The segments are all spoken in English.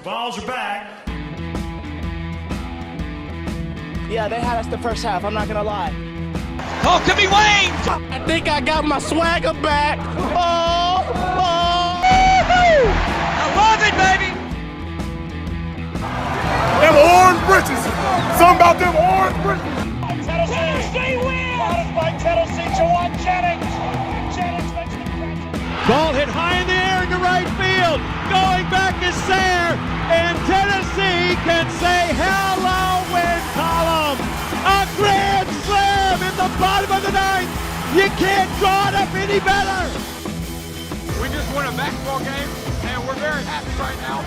Vols are back. Yeah, they had us the first half, I'm not gonna lie. Oh, could be Wayne! I think I got my swagger back. Oh! I love it, baby! Them orange britches. Something about them orange britches. Tennessee wins! By Tennessee, Jawan Jennings. Jennings makes the catch. Ball hit high in the air into right field. Going back is Sayre. And Tennessee can say hello, win column. A grand slam in the bottom of the ninth. You can't draw it up any better. We just won a basketball game, and we're very happy right now.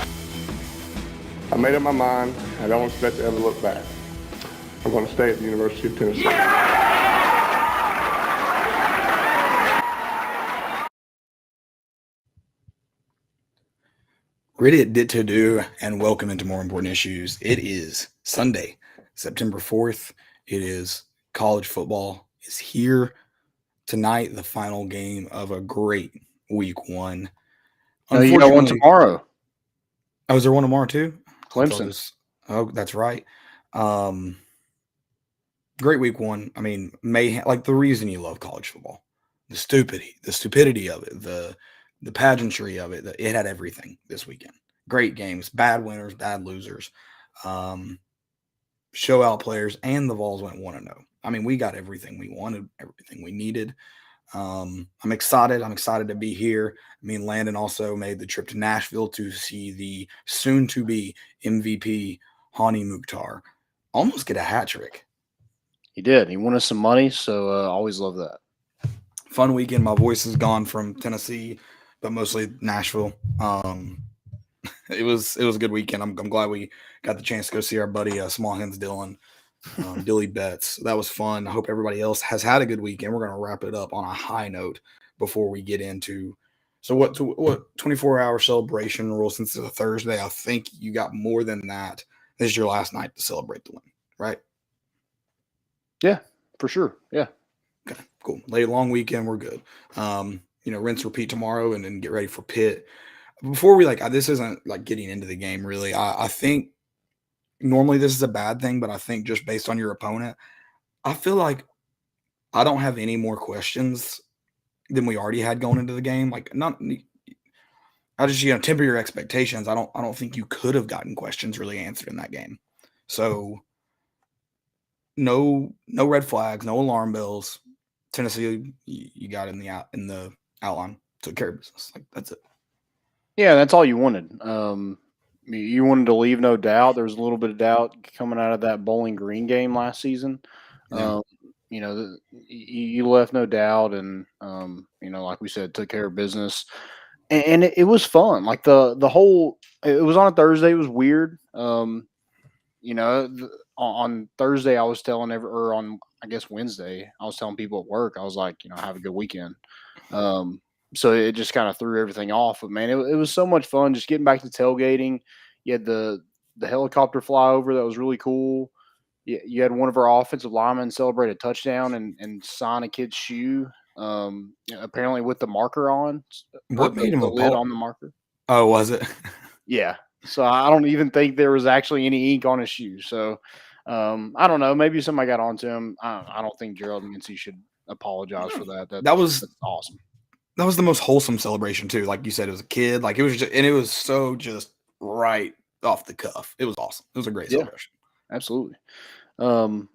I made up my mind. I don't expect to ever look back. I'm going to stay at the University of Tennessee. Ready to do, and welcome into More Important Issues. It is Sunday, September 4th. It is college football is here tonight, the final game of a great week one. You got one tomorrow. Oh, is there one tomorrow too? Clemson. Oh, that's right. Great week one. I mean, like the reason you love college football, the stupidity of it, the pageantry of it. It had everything this weekend. Great games, bad winners, bad losers, show out players, and the Vols went 1-0. I mean, we got everything we wanted, everything we needed. I'm excited. I'm excited to be here. Me and Landon also made the trip to Nashville to see the soon-to-be MVP Hani Mukhtar almost get a hat trick. He did. He won us some money, so always love that. Fun weekend. My voice is gone from Tennessee, but mostly Nashville. It was a good weekend. I'm glad we got the chance to go see our buddy Small Hands Dylan, Dilly Betts. That was fun. I hope everybody else has had a good weekend. We're going to wrap it up on a high note before we get into what 24-hour celebration rule since it's a Thursday. I think you got more than that. This is your last night to celebrate the win, right? Yeah, for sure. Yeah. Okay, cool. Late long weekend, we're good. Rinse, repeat tomorrow, and then get ready for Pitt. Before we this isn't like getting into the game really. I think normally this is a bad thing, but I think just based on your opponent, I feel like I don't have any more questions than we already had going into the game. I just temper your expectations. I don't think you could have gotten questions really answered in that game. So no red flags, no alarm bells. Tennessee, you got in the outline, took care of business. That's it. Yeah, that's all you wanted. You wanted to leave no doubt. There was a little bit of doubt coming out of that Bowling Green game last season. Yeah. You left no doubt, and like we said, took care of business, and it was fun. Like the whole, it was on a Thursday. It was weird. On Thursday, I was telling on I guess Wednesday, I was telling people at work, I was like, have a good weekend. So it just kind of threw everything off. But man, it was so much fun just getting back to tailgating. You had the helicopter fly over that was really cool. You had one of our offensive linemen celebrate a touchdown and sign a kid's shoe. Apparently with the marker on. What made him the lid on the marker? Oh, was it? Yeah. So I don't even think there was actually any ink on his shoe. So I don't know. Maybe somebody got onto him. I don't think Gerald Mincy should apologize for that. That's awesome. That was the most wholesome celebration too. Like you said, it was a kid. Like it was so just right off the cuff. It was awesome. It was a great celebration. Absolutely. I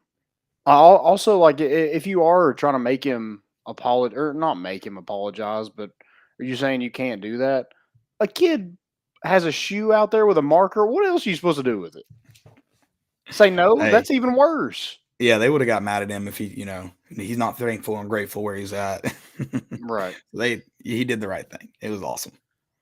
also like if you are trying to make him apologize or not make him apologize, but are you saying you can't do that? A kid has a shoe out there with a marker. What else are you supposed to do with it? Say no? Hey. That's even worse. Yeah, they would have got mad at him if he's not thankful and grateful where he's at. Right. He did the right thing. It was awesome.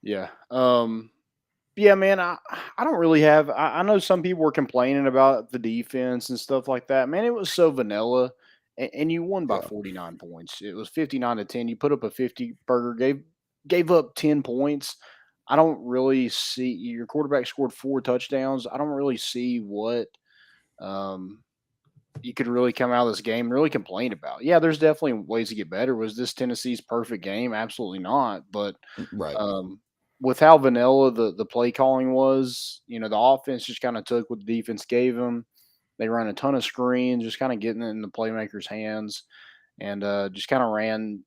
Yeah. Yeah, man, I don't really have I know some people were complaining about the defense and stuff like that. Man, it was so vanilla. And you won by 49 points. It was 59-10. You put up a 50 burger, gave up 10 points. I don't really see your quarterback scored 4 touchdowns. I don't really see what you could really come out of this game and really complain about. Yeah, there's definitely ways to get better. Was this Tennessee's perfect game? Absolutely not. But right. with how vanilla the play calling was, the offense just kind of took what the defense gave them. They ran a ton of screens, just kind of getting it in the playmakers' hands, and just kind of ran,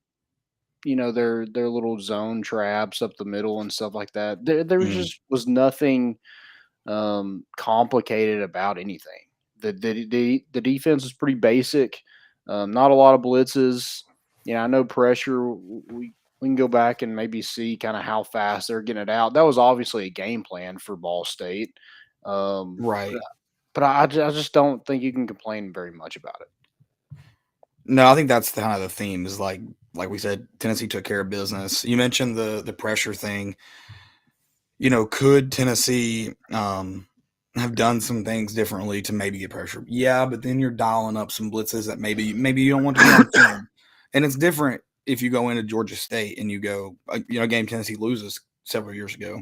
their little zone traps up the middle and stuff like that. There was Mhm. just was nothing complicated about anything. The defense was pretty basic. Not a lot of blitzes. I know pressure. We can go back and maybe see kind of how fast they're getting it out. That was obviously a game plan for Ball State. Right. But I just don't think you can complain very much about it. No, I think that's kind of the theme is like we said, Tennessee took care of business. You mentioned the pressure thing. Could Tennessee have done some things differently to maybe get pressure? Yeah, but then you're dialing up some blitzes that maybe you don't want to be on film. And it's different if you go into Georgia State and you go, a game Tennessee loses several years ago,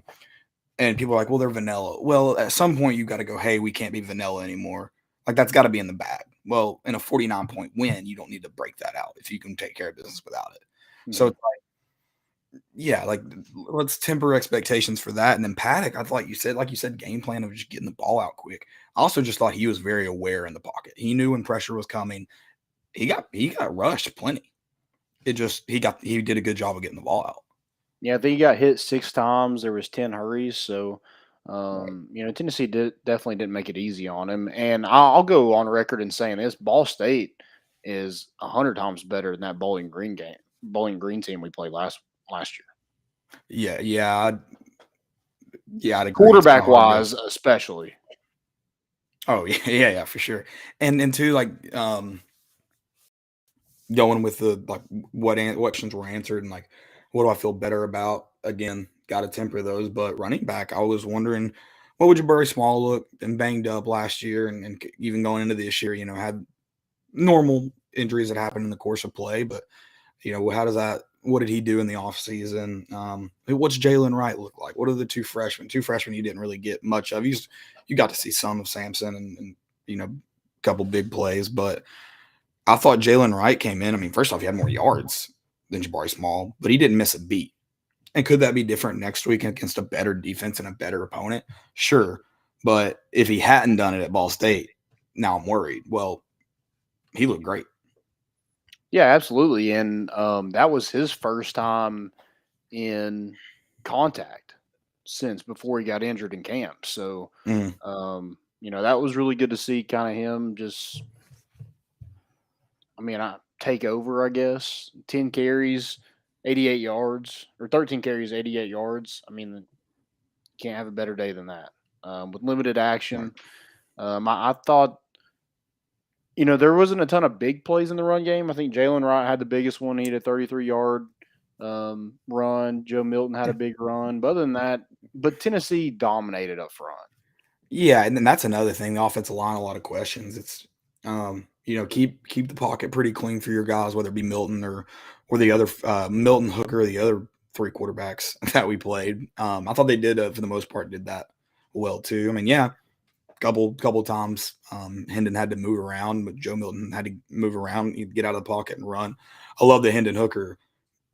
and people are like, well, they're vanilla. Well, at some point you got to go, hey, we can't be vanilla anymore. Like that's got to be in the bag. Well, in a 49-point win, you don't need to break that out if you can take care of business without it. Mm-hmm. So it's like, yeah, like let's temper expectations for that. And then Paddock, I thought like you said, game plan of just getting the ball out quick. I also just thought he was very aware in the pocket. He knew when pressure was coming. He got rushed plenty. He did a good job of getting the ball out. Yeah, I think he got hit 6 times. There was 10 hurries, so Tennessee definitely didn't make it easy on him. And I'll go on record in saying this: Ball State is 100 times better than that Bowling Green team we played last year. Yeah. I'd agree. Quarterback wise, especially. Oh yeah, for sure. And too, like going with the like what questions were answered and like what do I feel better about? Again, got to temper those. But running back, I was wondering what would Jabari Small look and banged up last year and even going into this year, had normal injuries that happened in the course of play. But, what did he do in the offseason? What's Jalen Wright look like? What are the two freshmen? Two freshmen you didn't really get much of. You got to see some of Sampson and a couple big plays. But I thought Jalen Wright came in. I mean, first off, he had more yards than Jabari Small, but he didn't miss a beat. And could that be different next week against a better defense and a better opponent? Sure. But if he hadn't done it at Ball State, now I'm worried. Well, he looked great. Yeah, absolutely. And that was his first time in contact since before he got injured in camp. So, that was really good to see kind of him just, take over, I guess. 10 carries, 88 yards, or 13 carries, 88 yards. Can't have a better day than that. With limited action, I thought, there wasn't a ton of big plays in the run game. I think Jalen Wright had the biggest one. He had a 33-yard run. Joe Milton had a big run. But other than that, Tennessee dominated up front. Yeah, and then that's another thing. The offensive line, a lot of questions. It's keep the pocket pretty clean for your guys, whether it be Milton or the other Milton, Hooker, or the other 3 quarterbacks that we played. I thought they did for the most part did that well too. Couple times Hendon had to move around, but Joe Milton had to move around, get out of the pocket and run. I love that Hendon Hooker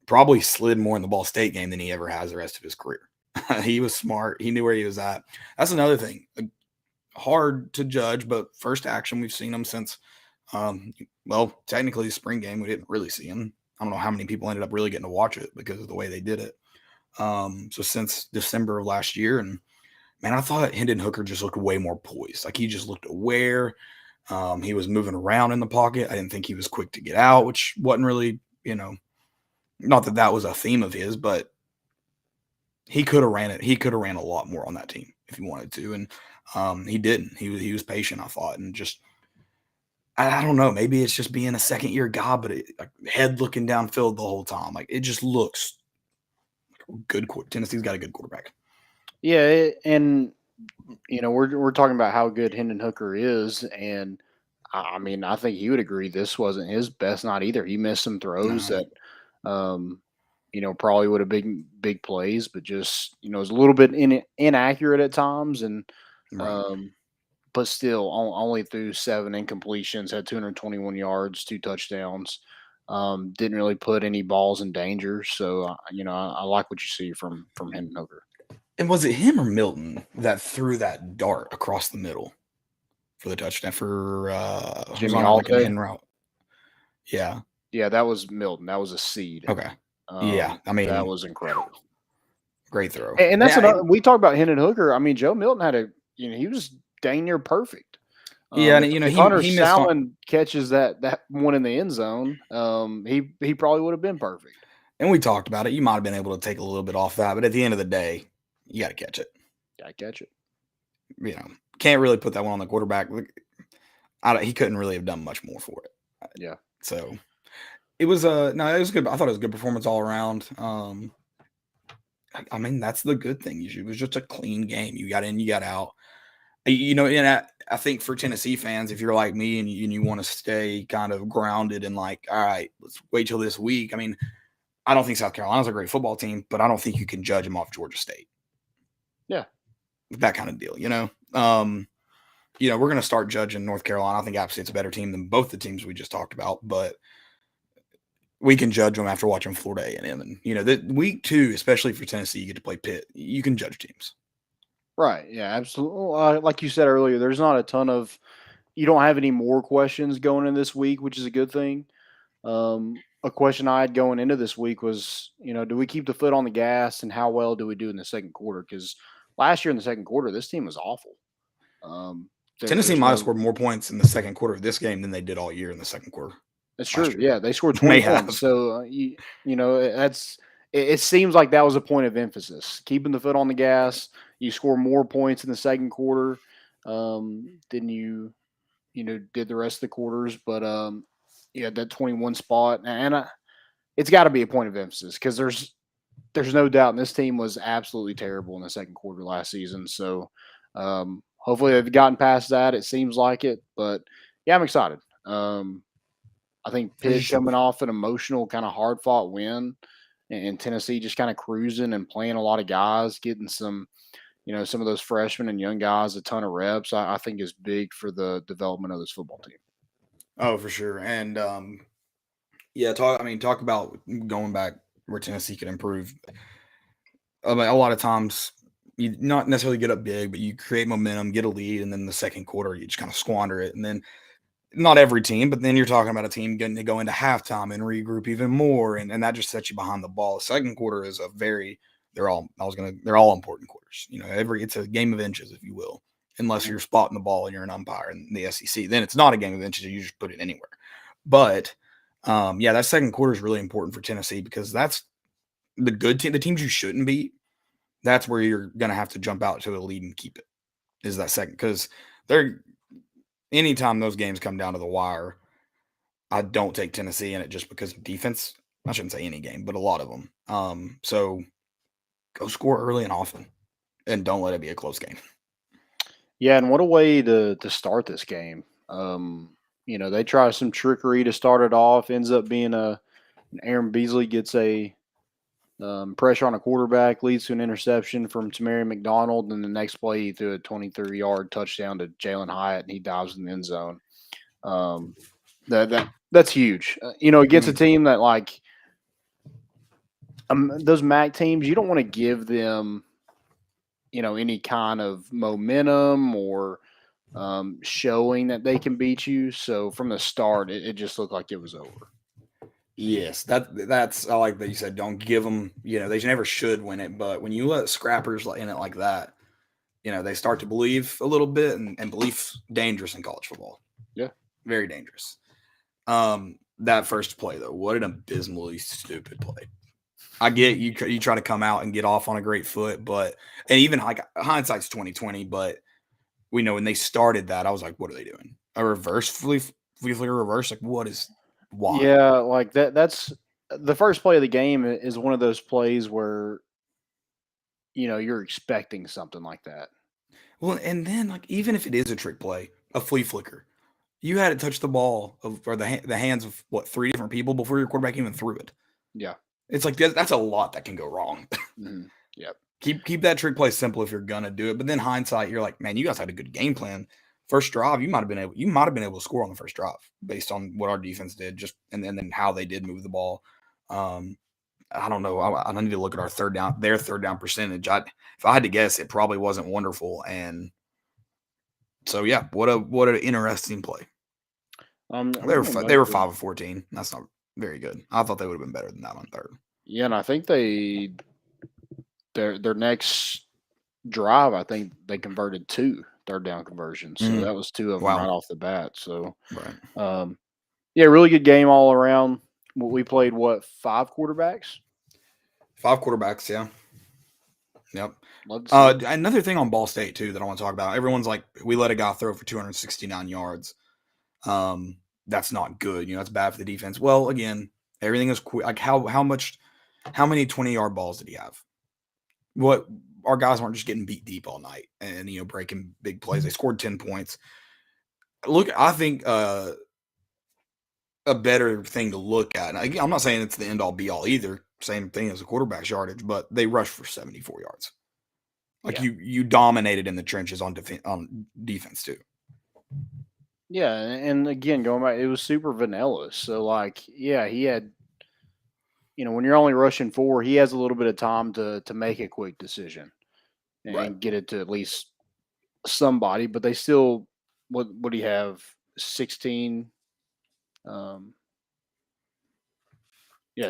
probably slid more in the Ball State game than he ever has the rest of his career. He was smart. He knew where he was at. That's another thing. Hard to judge, but first action we've seen him since technically the spring game we didn't really see him. I don't know how many people ended up really getting to watch it because of the way they did it. So since December of last year, and man, I thought Hendon Hooker just looked way more poised. Like he just looked aware. He was moving around in the pocket. I didn't think he was quick to get out, which wasn't really, not that was a theme of his, but he could have ran it. He could have ran a lot more on that team if he wanted to. And he didn't. He was patient, I thought. And just, I don't know, maybe it's just being a second-year guy, but head looking downfield the whole time. Like it just looks good. Tennessee's got a good quarterback. Yeah, and we're talking about how good Hendon Hooker is, and I think he would agree this wasn't his best night either. He missed some throws that probably would have been big plays, but just it was a little bit inaccurate at times, and but still only threw 7 incompletions, had 221 yards, 2 touchdowns. Didn't really put any balls in danger. So I like what you see from Hendon Hooker. And was it him or Milton that threw that dart across the middle for the touchdown for Jimmy like an Holiday? in route? Yeah. Yeah, that was Milton. That was a seed. Okay. Yeah. I mean, that was incredible. Great throw. And that's Yeah, another. We talked about Hendon Hooker. I mean, Joe Milton had he was dang near perfect. Yeah, and if Hunter he missed on, Salmon catches that one in the end zone, he probably would have been perfect. and we talked about it. You might have been able to take a little bit off that, but at the end of the day, you got to catch it. Got to catch it. Can't really put that one on the quarterback. He couldn't really have done much more for it. Yeah. So it was it was good. I thought it was a good performance all around. I mean, that's the good thing. It was just a clean game. You got in, you got out. And I think for Tennessee fans, if you're like me and you want to stay kind of grounded and like, all right, let's wait till this week. I mean, I don't think South Carolina's a great football team, but I don't think you can judge them off Georgia State. Yeah. That kind of deal, we're going to start judging North Carolina. I think App State's a better team than both the teams we just talked about, but we can judge them after watching Florida A&M. And, that week 2, especially for Tennessee, you get to play Pitt. You can judge teams. Right. Yeah, absolutely. Like you said earlier, there's not a ton of – you don't have any more questions going in this week, which is a good thing. A question I had going into this week was, do we keep the foot on the gas and how well do we do in the second quarter? Because last year in the second quarter, this team was awful. Tennessee might have scored more points in the second quarter of this game than they did all year in the second quarter. That's true. Yeah, they scored 20 points. So, it seems like that was a point of emphasis, keeping the foot on the gas. You score more points in the second quarter than you did the rest of the quarters. But, that 21 spot. And it's got to be a point of emphasis because there's no doubt this team was absolutely terrible in the second quarter last season. So, hopefully they've gotten past that. It seems like it. But, yeah, I'm excited. I think Pitt coming off an emotional, kind of hard-fought win, and Tennessee just kind of cruising and playing a lot of guys, getting some of those freshmen and young guys a ton of reps, I think is big for the development of this football team. Oh, for sure. And, talk about going back where Tennessee could improve. A lot of times you not necessarily get up big, but you create momentum, get a lead, and then the second quarter you just kind of squander it. And then not every team, but then you're talking about a team getting to go into halftime and regroup even more, and that just sets you behind the ball. The second quarter is they're all important quarters. It's a game of inches, if you will, unless you're spotting the ball and you're an umpire in the SEC. Then it's not a game of inches. You just put it anywhere. But that second quarter is really important for Tennessee because that's the good team, the teams you shouldn't beat. That's where you're going to have to jump out to a lead and keep it. Is that second because anytime those games come down to the wire, I don't take Tennessee in it just because of defense. I shouldn't say any game, but a lot of them. So go score early and often, and don't let it be a close game. Yeah, and what a way to start this game. They try some trickery to start it off. Ends up being Aaron Beasley gets a pressure on a quarterback, leads to an interception from Tamari McDonald, and the next play he threw a 23-yard touchdown to Jalen Hyatt, and he dives in the end zone. That's huge. Against a team that like those MAC teams, you don't want to give them, any kind of momentum or showing that they can beat you. So from the start, it just looked like it was over. Yes, that's I like that you said don't give them. They never should win it, but when you let scrappers in it like that, they start to believe a little bit, and belief's dangerous in college football. Yeah, very dangerous. That first play though, what an abysmally stupid play. I get you try to come out and get off on a great foot, and even like hindsight's 20/20, but we know when they started that, I was like, what are they doing? A reverse flea flicker reverse? Like what is? Why? Yeah, like that's the first play of the game is one of those plays where you're expecting something like that. Well, and then like even if it is a trick play, a flea flicker, you had it touch the ball or the hands of 3 different people before your quarterback even threw it. Yeah, it's like that's a lot that can go wrong. Mm-hmm. Yep. Keep that trick play simple if you're gonna do it. But then hindsight, you're like, man, you guys had a good game plan. first drive, you might have been able to score on the first drive based on what our defense did, and then how they did move the ball. I don't know. I need to look at their third down percentage. If I had to guess, it probably wasn't wonderful. And so, yeah, what an interesting play. They were 5 of 14. That's not very good. I thought they would have been better than that on third. Yeah, and I think their next drive, I think they converted 2 third down conversions. So that was 2 of them right off the bat. So, yeah, really good game all around. We played 5 quarterbacks? 5 quarterbacks, yeah. Yep. Another thing on Ball State too that I want to talk about. Everyone's like, we let a guy throw for 269 yards. That's not good. That's bad for the defense. Well, again, everything is quick. Like how many 20-yard balls did he have? What our guys aren't just getting beat deep all night and breaking big plays. They scored 10 points. Look, I think a better thing to look at. And I'm not saying it's the end all be all either. Same thing as the quarterback's yardage, but they rushed for 74 yards. Like you dominated in the trenches on defense too. Yeah, and again, going back, it was super vanilla. So, he had, when you're only rushing 4, he has a little bit of time to make a quick decision and get it to at least somebody. But they still, what do you have? 16,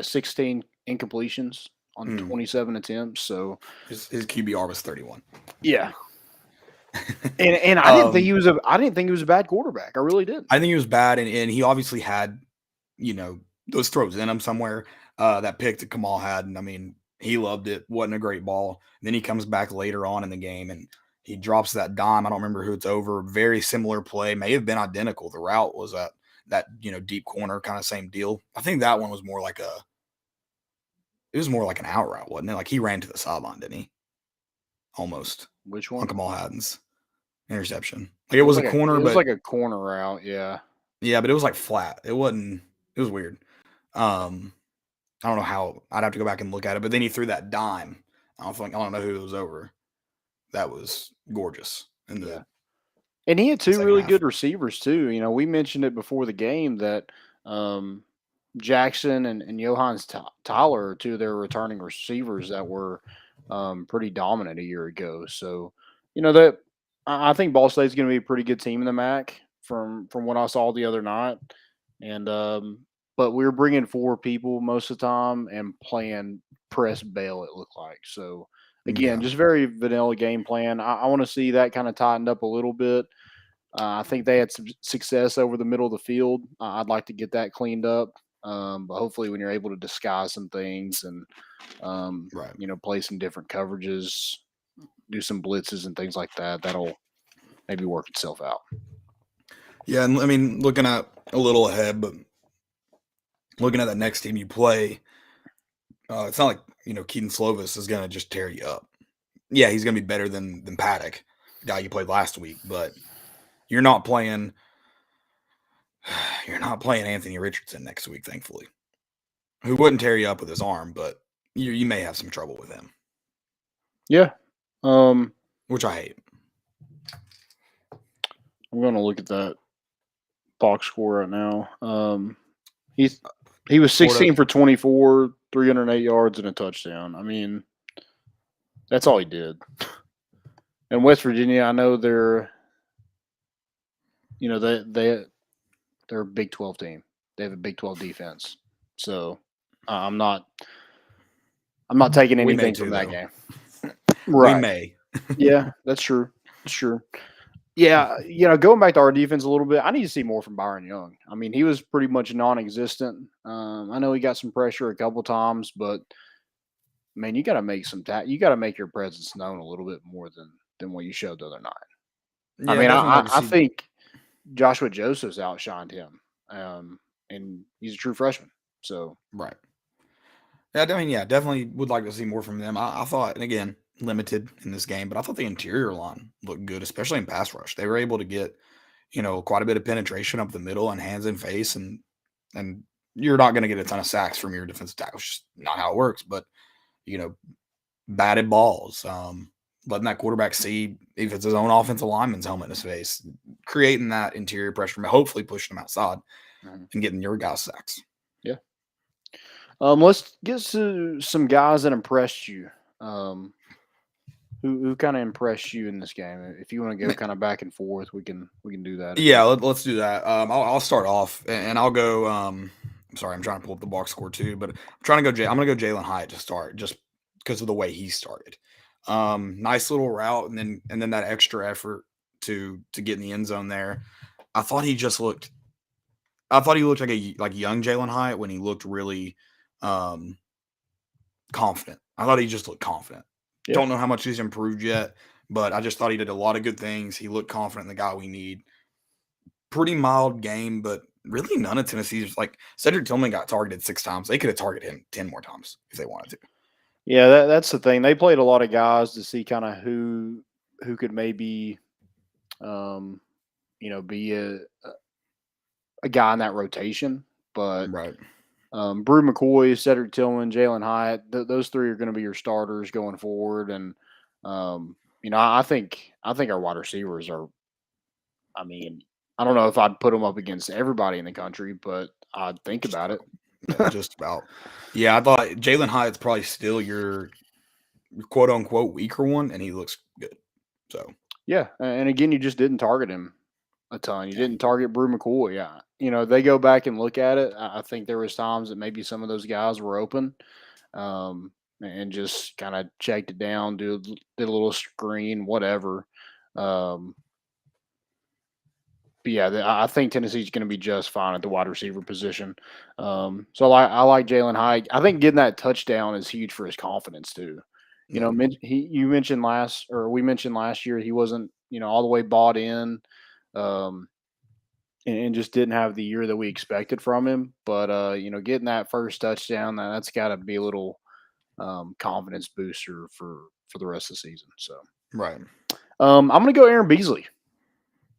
16 incompletions on 27 attempts. So his QBR was 31. Yeah. And I didn't think he was a bad quarterback. I really didn't. I think he was bad, and he obviously had, those throws in him somewhere. That pick that Kamal had, and I mean, he loved it. Wasn't a great ball. And then he comes back later on in the game, and he drops that dime. I don't remember who it's over. Very similar play, may have been identical. The route was that deep corner, kind of same deal. I think that one was more like an out route, wasn't it? Like he ran to the sideline, didn't he? Almost. Which one? On Kamal Haddon's interception. Like it was a corner, it was like a corner route, yeah. Yeah, but it was like flat. It wasn't. It was weird. I don't know how. I'd have to go back and look at it. But then he threw that dime. I don't know who it was over. That was gorgeous. And he had 2 really good receivers too. We mentioned it before the game that Jackson and Johannes Tyler are 2 of their returning receivers that were pretty dominant a year ago. So, that I think Ball State's going to be a pretty good team in the MAC from what I saw the other night. And but we were bringing 4 people most of the time and playing press bail, it looked like. So, again, just very vanilla game plan. I want to see that kind of tightened up a little bit. I think they had some success over the middle of the field. I'd like to get that cleaned up. But hopefully when you're able to disguise some things and, play some different coverages, do some blitzes and things like that, that'll maybe work itself out. Yeah, and I mean, looking at a little ahead, but looking at that next team you play, it's not like, Keaton Slovis is going to just tear you up. Yeah, he's going to be better than Paddock, the guy you played last week, but you're not playing Anthony Richardson next week, thankfully, who wouldn't tear you up with his arm, but you may have some trouble with him. Yeah. Which I hate. I'm going to look at that box score right now. He was 16 for 24, 308 yards and a touchdown. I mean, that's all he did. And West Virginia, I know they're a Big 12 team. They have a Big 12 defense. So I'm not taking anything from that game. Right. We may. Yeah, that's true. Sure. Yeah, going back to our defense a little bit, I need to see more from Byron Young. I mean, he was pretty much non-existent. I know he got some pressure a couple times, but man, you got to make you got to make your presence known a little bit more than what you showed the other night. Yeah, I mean, I think Joshua Joseph's outshined him, and he's a true freshman. So right. Yeah, I mean, definitely would like to see more from them. I thought, and again, limited in this game, but I thought the interior line looked good, especially in pass rush. They were able to get, quite a bit of penetration up the middle and hands in face, and you're not going to get a ton of sacks from your defensive tackle. It's just not how it works. But batted balls, letting that quarterback see if it's his own offensive lineman's helmet in his face, creating that interior pressure, hopefully pushing them outside Mhm. and getting your guys sacks. Let's get to some guys that impressed you. Who kind of impressed you in this game? If you want to go kind of back and forth, we can do that. Yeah, let's do that. I'll start off and I'll go. I'm sorry, I'm trying to pull up the box score too, but I'm trying to go. I'm going to go Jalen Hyatt to start just because of the way he started. Nice little route, and then that extra effort to get in the end zone there. I thought he looked like young Jalen Hyatt when he looked really confident. I thought he just looked confident. Yeah. Don't know how much he's improved yet, but I just thought he did a lot of good things. He looked confident, the guy we need. Pretty mild game, but really none of Tennessee's like Cedric Tillman got targeted 6 times. They could have targeted him 10 more times if they wanted to. Yeah, that's the thing. They played a lot of guys to see kind of who could maybe, be a guy in that rotation. But Right. Brew McCoy, Cedric Tillman, Jalen Hyatt, those 3 are going to be your starters going forward. And I think our wide receivers are. I mean, I don't know if I'd put them up against everybody in the country, but I'd think about it. Yeah, just about. Yeah, I thought Jalen Hyatt's probably still your quote unquote weaker one, and he looks good. So Yeah, and again, you just didn't target him a ton. You didn't target Brew McCoy. Yeah, they go back and look at it. I think there was times that maybe some of those guys were open, and just kind of checked it down, did a little screen, whatever. But yeah, I think Tennessee's going to be just fine at the wide receiver position. So I like Jalen Hyatt. I think getting that touchdown is huge for his confidence too. Yeah. We mentioned last year he wasn't all the way bought in, and just didn't have the year that we expected from him. But getting that first touchdown, that's got to be a little confidence booster for the rest of the season. So right. I'm going to go Aaron Beasley.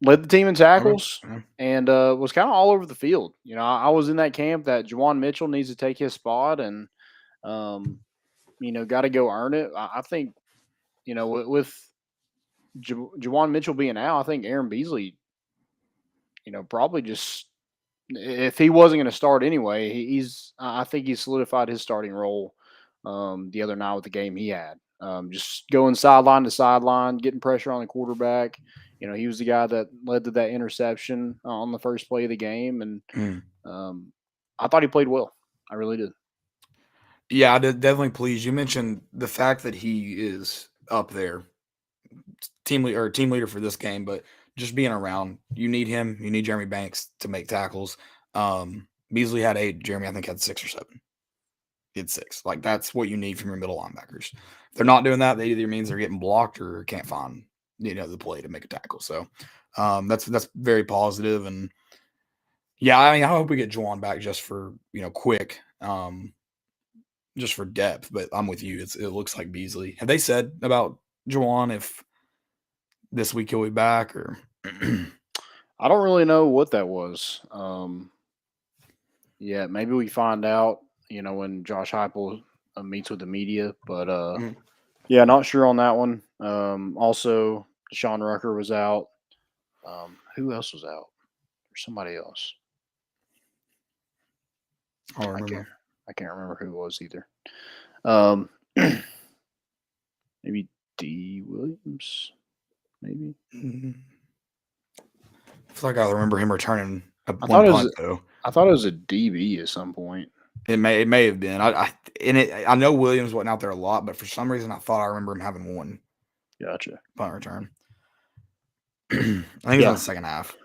Led the team in tackles Okay. and was kind of all over the field. I was in that camp that Juwan Mitchell needs to take his spot and, got to go earn it. I think, with Juwan Mitchell being out, I think Aaron Beasley, probably just if he wasn't going to start anyway, I think he solidified his starting role the other night with the game he had. Just going sideline to sideline, getting pressure on the quarterback. He was the guy that led to that interception on the first play of the game, and I thought he played well. I really did. Yeah, I did definitely pleased. You mentioned the fact that he is up there, team leader for this game, but just being around, you need him. You need Jeremy Banks to make tackles. Beasley had 8. Jeremy, I think, had 6 or 7. He had 6. Like, that's what you need from your middle linebackers. If they're not doing that, that either means they're getting blocked or can't find the play to make a tackle. So that's very positive. And yeah, I hope we get Juwan back just for quick, just for depth. But I'm with you. It looks like Beasley. Have they said about Juwan if this week he'll be back or? I don't really know what that was. Yeah, maybe we find out. When Josh Heupel meets with the media, but yeah, not sure on that one. Also, Sean Rucker was out. Who else was out? Or somebody else. I don't remember. I can't remember who it was either. Maybe D. Williams. Maybe. I feel like I remember him returning one punt though. I thought it was a DB at some point. It may have been. I know Williams wasn't out there a lot, but for some reason I thought I remember him having one. Gotcha. Punt return. I think it was in the second half.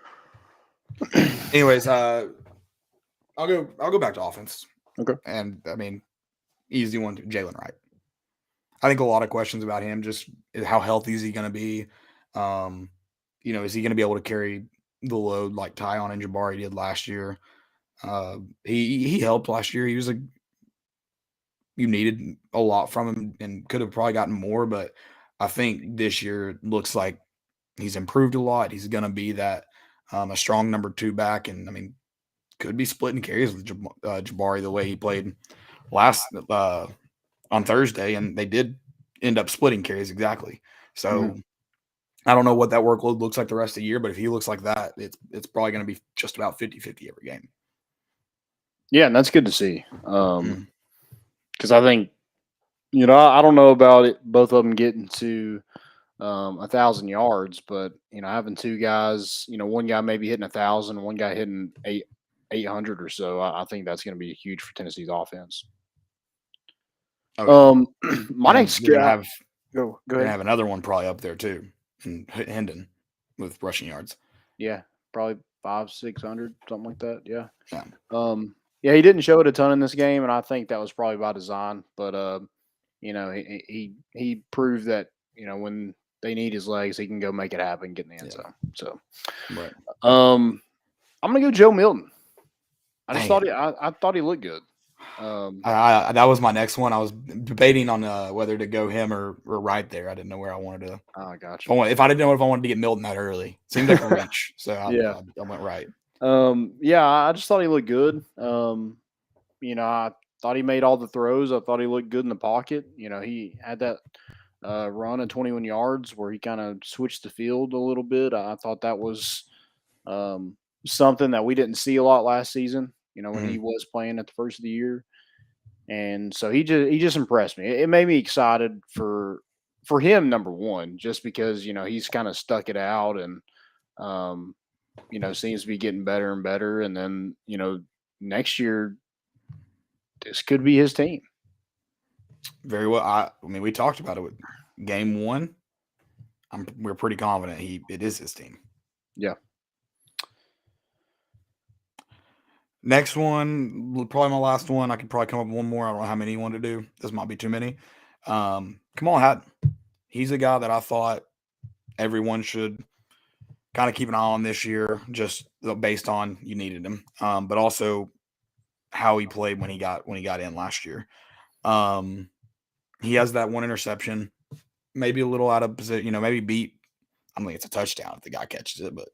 Anyways, I'll go back to offense. Okay. And easy one, Jalen Wright. I think a lot of questions about him. Just how healthy is he going to be? Is he going to be able to carry the load like Tyon and Jabari did last year? He helped last year. You needed a lot from him and could have probably gotten more, but I think this year looks like he's improved a lot. He's going to be that a strong number 2 back, and could be splitting carries with Jabari the way he played last on Thursday, and they did end up splitting carries exactly. So I don't know what that workload looks like the rest of the year, but if he looks like that, it's probably going to be just about 50-50 every game. Yeah, and that's good to see. Because I think, I don't know about it, both of them getting to 1,000 yards, but having two guys, one guy maybe hitting 1,000, one guy hitting 800 or so, I think that's going to be huge for Tennessee's offense. Oh, My next guy. Go ahead. Have another one probably up there too, in Hendon with rushing yards. Yeah, probably 500-600, something like that. Yeah. Yeah. Yeah, he didn't show it a ton in this game, and I think that was probably by design. But he proved that when they need his legs, he can go make it happen, get in the end zone. So, right. I'm gonna go Joe Milton. I just thought I thought he looked good. That was my next one. I was debating on whether to go him or right there. I didn't know where I wanted to. Oh, gotcha. If I didn't know if I wanted to get Milton that early, seemed like a reach. So I went right. Yeah, I just thought he looked good. I thought he made all the throws. I thought he looked good in the pocket. He had that run of 21 yards where he kind of switched the field a little bit. I thought that was something that we didn't see a lot last season. When he was playing at the first of the year, and so he just impressed me. It made me excited for him, number one, just because he's kind of stuck it out and seems to be getting better and better. And then next year, this could be his team. Very well. I mean, we talked about it with game one. We're pretty confident it is his team. Yeah. Next one, probably my last one. I could probably come up with one more. I don't know how many you want to do. This might be too many. Kamal Hatton. He's a guy that I thought everyone should kind of keep an eye on this year, just based on you needed him, but also how he played when he got in last year. He has that one interception, maybe a little out of position. Maybe beat. I don't think it's a touchdown if the guy catches it, but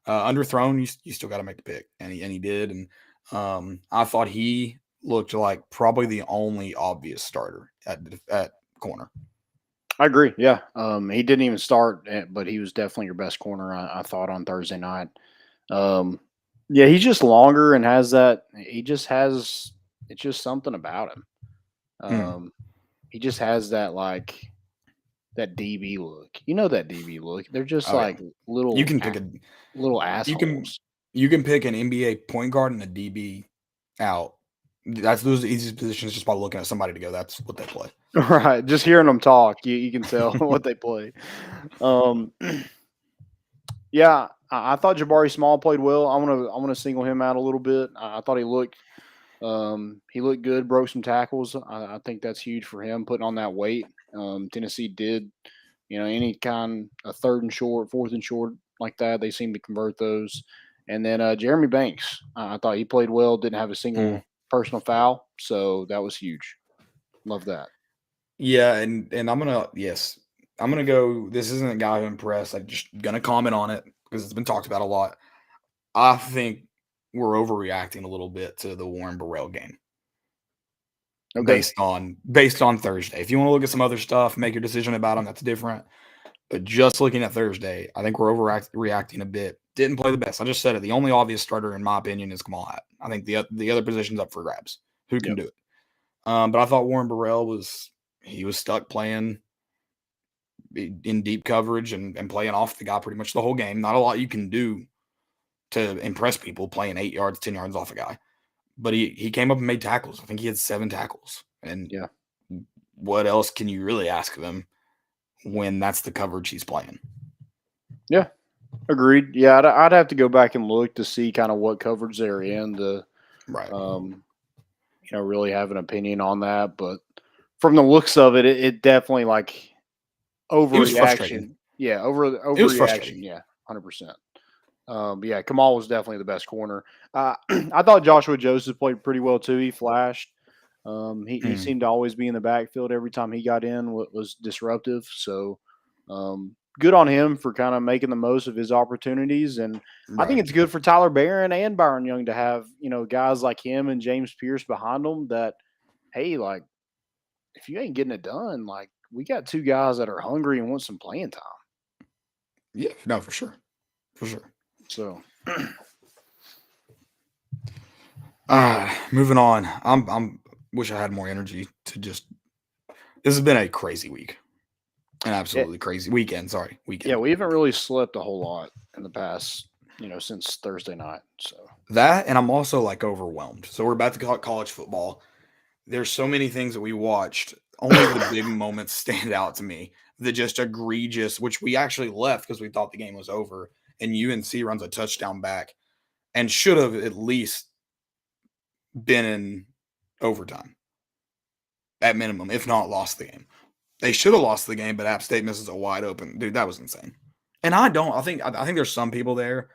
underthrown, you still got to make the pick, and he did. And I thought he looked like probably the only obvious starter at corner. I agree. Yeah, he didn't even start, but he was definitely your best corner. I thought on Thursday night. Yeah, he's just longer and has that. It's just something about him. He just has that that DB look. That DB look. They're just little. You can pick little assholes. You can pick an NBA point guard and a DB out. Those are the easiest positions just by looking at somebody to go, that's what they play. Right. Just hearing them talk, you can tell what they play. Yeah, I thought Jabari Small played well. I want to single him out a little bit. I thought he looked good, broke some tackles. I think that's huge for him, putting on that weight. Tennessee did, any kind of third and short, fourth and short like that, they seem to convert those. And then Jeremy Banks, I thought he played well, didn't have a single personal foul, so that was huge. Love that. Yeah, and I'm gonna go. This isn't a guy who impressed. I'm just gonna comment on it because it's been talked about a lot. I think we're overreacting a little bit to the Warren Burrell game. Okay. Based on Thursday. If you want to look at some other stuff, make your decision about them, that's different. But just looking at Thursday, I think we're overreacting a bit. Didn't play the best. I just said it. The only obvious starter, in my opinion, is Kamal Hatton. I think the other position's up for grabs. Who can do it? But I thought Warren Burrell was stuck playing in deep coverage and playing off the guy pretty much the whole game. Not a lot you can do to impress people playing 8 yards, 10 yards off a guy. But he came up and made tackles. I think he had 7 tackles. And what else can you really ask of him when that's the coverage he's playing? Yeah, agreed. Yeah, I'd have to go back and look to see kind of what coverage they're in to, really have an opinion on that. But from the looks of it, it definitely overreaction. Yeah, overreaction. Yeah, 100%. Yeah, Kamal was definitely the best corner. I thought Joshua Joseph played pretty well too. He flashed. He seemed to always be in the backfield every time he got in. Was disruptive. So good on him for kind of making the most of his opportunities. And I think it's good for Tyler Barron and Byron Young to have guys like him and James Pierce behind them. That hey, if you ain't getting it done, we got 2 guys that are hungry and want some playing time. Yeah, no, for sure. For sure. So Moving on. I'm wish I had more energy to just. This has been a crazy week, an absolutely crazy weekend. Sorry, weekend. yeah, we haven't really slept a whole lot in the past, since Thursday night. So That, and I'm also like overwhelmed. So we're about to call it college football. There's so many things that we watched. Only the big moments stand out to me. The just egregious, which we actually left because we thought the game was over, and UNC runs a touchdown back, and should have at least been in overtime at minimum, if not lost the game. They should have lost the game, but App State misses a wide open. Dude, that was insane. And I think there's some people there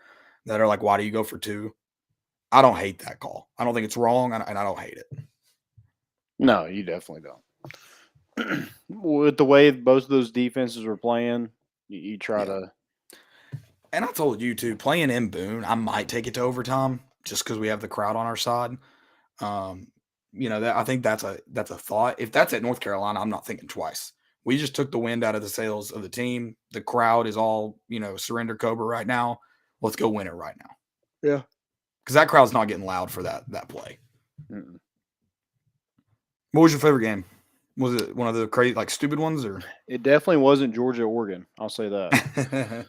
that are like, why do you go for 2? I don't hate that call. I don't think it's wrong, and I don't hate it. no, you definitely don't. With the way both of those defenses were playing, you try to. And I told you too, playing in Boone, I might take it to overtime just because we have the crowd on our side. That I think that's a thought. If that's at North Carolina, I'm not thinking twice. We just took the wind out of the sails of the team. The crowd is all, surrender Cobra right now. Let's go win it right now. Yeah. Because that crowd's not getting loud for that play. Mm-mm. What was your favorite game? Was it one of the crazy, like, stupid ones, or? It definitely wasn't Georgia Oregon. I'll say that.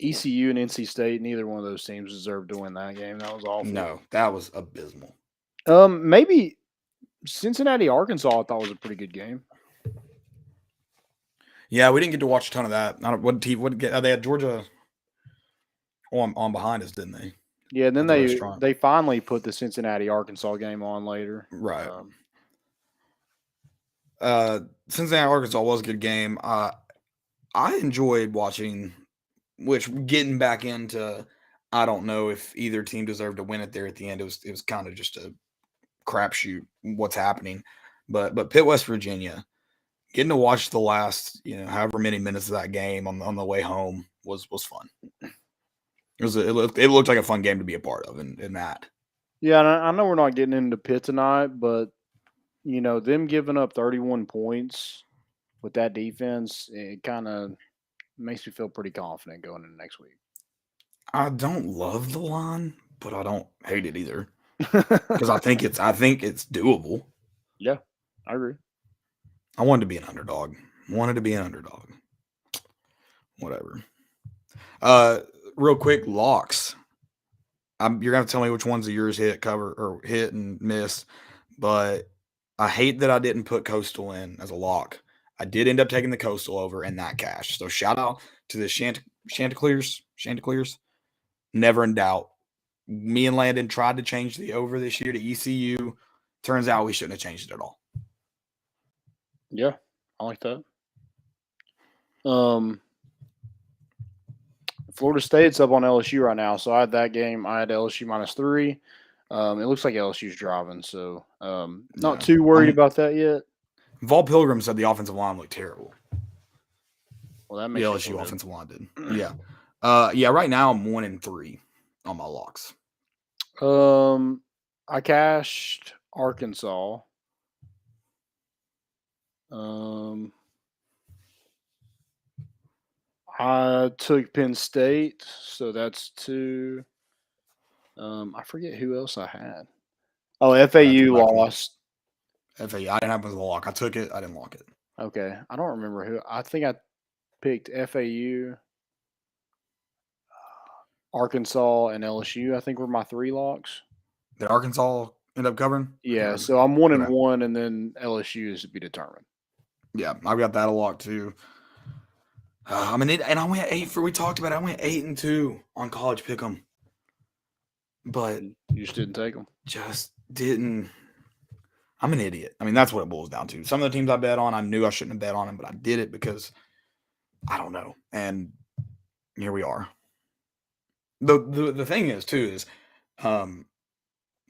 ECU and NC State, neither one of those teams deserved to win that game. That was awful. No, that was abysmal. Maybe Cincinnati, Arkansas, I thought was a pretty good game. Yeah, we didn't get to watch a ton of that. They had Georgia on behind us, didn't they? Yeah, and then At the restaurant. they finally put the Cincinnati Arkansas game on later. Right. Cincinnati Arkansas was a good game. I enjoyed watching, getting back into, I don't know if either team deserved to win it there at the end. It was kind of just a crapshoot what's happening. But Pitt, West Virginia, getting to watch the last, however many minutes of that game on the way home was fun. It looked like a fun game to be a part of in that. Yeah, and I know we're not getting into Pitt tonight, but them giving up 31 points with that defense, it kind of makes me feel pretty confident going into next week. I don't love the line, but I don't hate it either because I think it's doable. Yeah, I agree. I wanted to be an underdog. Whatever. Real quick, locks. You're gonna tell me which ones of yours hit and miss, but I hate that I didn't put Coastal in as a lock. I did end up taking the Coastal over and that cash. So shout out to the Chanticleers. Never in doubt. Me and Landon tried to change the over this year to ECU. Turns out we shouldn't have changed it at all. Yeah, I like that. Florida State's up on LSU right now, so I had that game. I had LSU -3. It looks like LSU's driving, so not too worried about that yet. Vol Pilgrim said the offensive line looked terrible. Well, that makes the LSU offensive line did. Yeah. Right now I'm 1-3 on my locks. I cashed Arkansas. I took Penn State, so that's 2. I forget who else I had. Oh, FAU lost. FAU. I didn't have it as a lock. I took it. I didn't lock it. Okay. I don't remember who. I think I picked FAU, Arkansas, and LSU. I think were my 3 locks. Did Arkansas end up covering? Yeah. So I'm 1-1, and then LSU is to be determined. Yeah, I've got that a lock too. I went 8 we talked about it. I went 8-2 on college pick'em, but you just didn't take them. Just didn't. I'm an idiot. I mean, that's what it boils down to. Some of the teams I bet on, I knew I shouldn't have bet on them, but I did it because I don't know. And here we are. The thing is too is,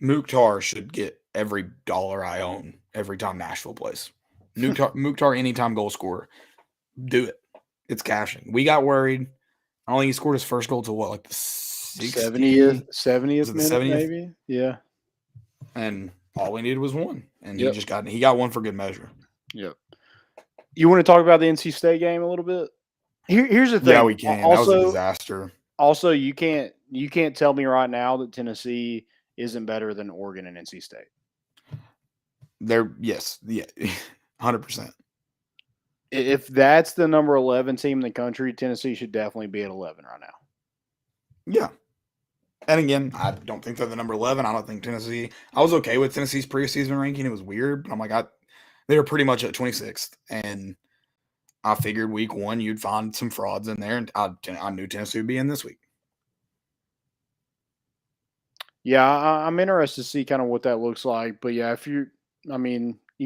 Mukhtar should get every dollar I own every time Nashville plays. Mukhtar anytime goal scorer, do it. It's cashing. We got worried. I don't think he scored his first goal till like the 70th minute, maybe. Yeah. And all we needed was one, and he got one for good measure. Yep. You want to talk about the NC State game a little bit? Here's the thing. Yeah, we can. That was a Also, disaster. also, you can't tell me right now that Tennessee isn't better than Oregon and NC State. Yes, yeah, 100%. If that's the number 11 team in the country, Tennessee should definitely be at 11 right now. Yeah. And again, I don't think they're the number 11. I don't think Tennessee. I was okay with Tennessee's preseason ranking. It was weird, but I'm like, they were pretty much at 26th, and I figured week 1 you'd find some frauds in there, and I knew Tennessee would be in this week. Yeah, I'm interested to see kind of what that looks like. But yeah, you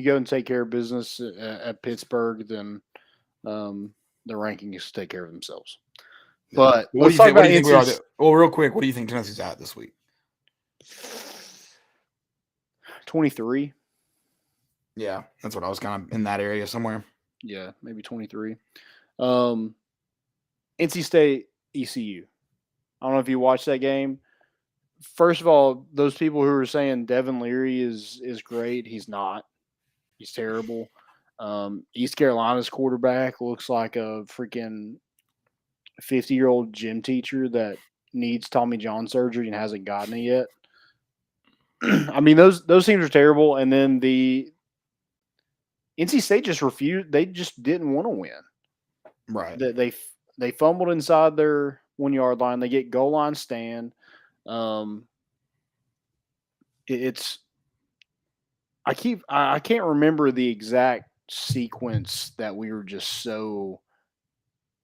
go and take care of business at Pittsburgh, then the rankings take care of themselves. But what do you think we are? Well, real quick, what do you think Tennessee's at this week? 23. Yeah, that's what I was kind of in that area somewhere. Yeah, maybe 23. NC State, ECU. I don't know if you watched that game. First of all, those people who are saying Devin Leary is great, he's not. He's terrible. East Carolina's quarterback looks like a freaking 50-year-old gym teacher that needs Tommy John surgery and hasn't gotten it yet. I mean, those teams are terrible. And then the NC State just refused. They just didn't want to win. Right. They fumbled inside their 1-yard line. They get goal line stand. I can't remember the exact sequence that we were just so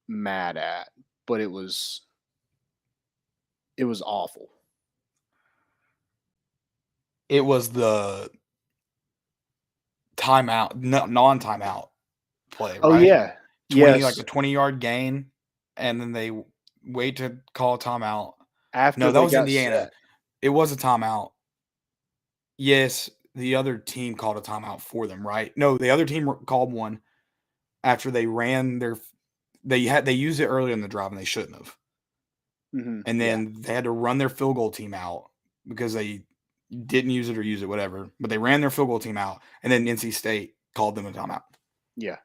mad at, but it was awful. It was the timeout, non-timeout play. Right? Oh yeah, 20, like a 20-yard gain, and then they wait to call a timeout. After that was Indiana. Set. It was a timeout. Yes, the other team called a timeout for them, right? No, the other team called one after they ran their. They used it earlier in the drive and they shouldn't have. Mm-hmm. And then they had to run their field goal team out because they didn't use it or use it, whatever. But they ran their field goal team out, and then NC State called them a timeout. Yeah,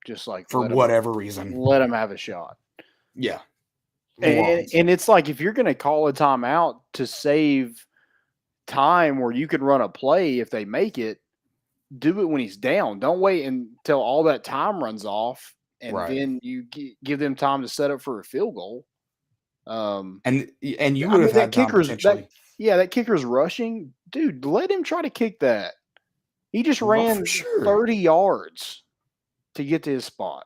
just like for whatever reason, let them have a shot. Yeah. And it's like if you're going to call a timeout to save time where you can run a play if they make it, do it when he's down. Don't wait until all that time runs off and then you give them time to set up for a field goal. And you would have had time potentially. That kicker's rushing. Dude, let him try to kick that. He just ran 30 yards to get to his spot.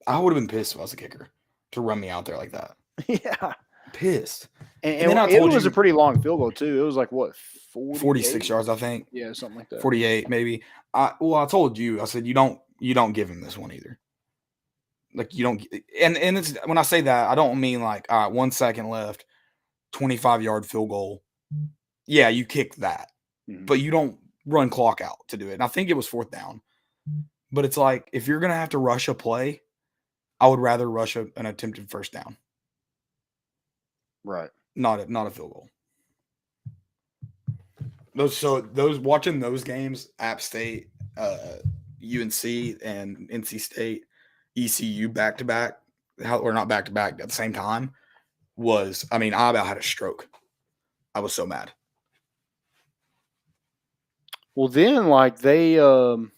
I would have been pissed if I was a kicker to run me out there like that. Yeah. Pissed. And then it was a pretty long field goal, too. It was like, what, 46 yards, I think. Yeah, something like that. 48, maybe. I told you, I said, you don't give him this one either. Like, you don't – and it's when I say that, I don't mean like, all right, 1 second left, 25-yard field goal. Yeah, you kick that. Mm-hmm. But you don't run clock out to do it. And I think it was 4th down. But it's like, if you're going to have to rush a play, I would rather rush an attempted 1st down. Right. Not a field goal. Those watching those games, App State, UNC, and NC State, ECU back to back, or not back to back at the same time, I about had a stroke. I was so mad. Well, then like they threw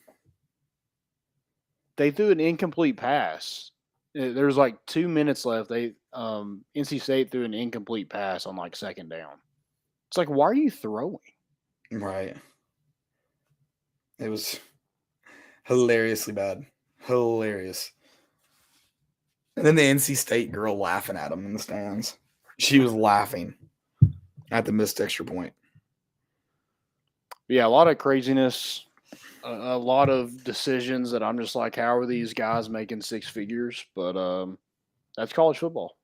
an incomplete pass. There's like 2 minutes left. NC State threw an incomplete pass on like 2nd down. It's like, why are you throwing? Right. It was hilariously bad. Hilarious. And then the NC State girl laughing at him in the stands. She was laughing at the missed extra point. Yeah, a lot of craziness. A lot of decisions that I'm just like, how are these guys making 6 figures? But that's college football.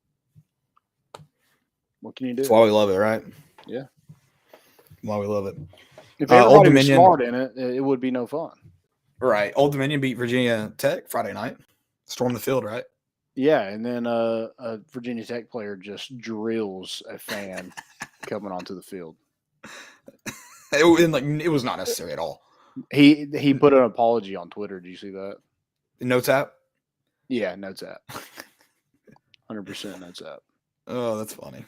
What can you do? That's why we love it, right? Yeah. Why we love it. If everybody was smart in it, it would be no fun. Right. Old Dominion beat Virginia Tech Friday night. Stormed the field, right? Yeah, and then a Virginia Tech player just drills a fan coming onto the field. It was not necessary at all. He put an apology on Twitter. Did you see that? Notes app. Yeah, notes app. 100% notes app. Oh, that's funny.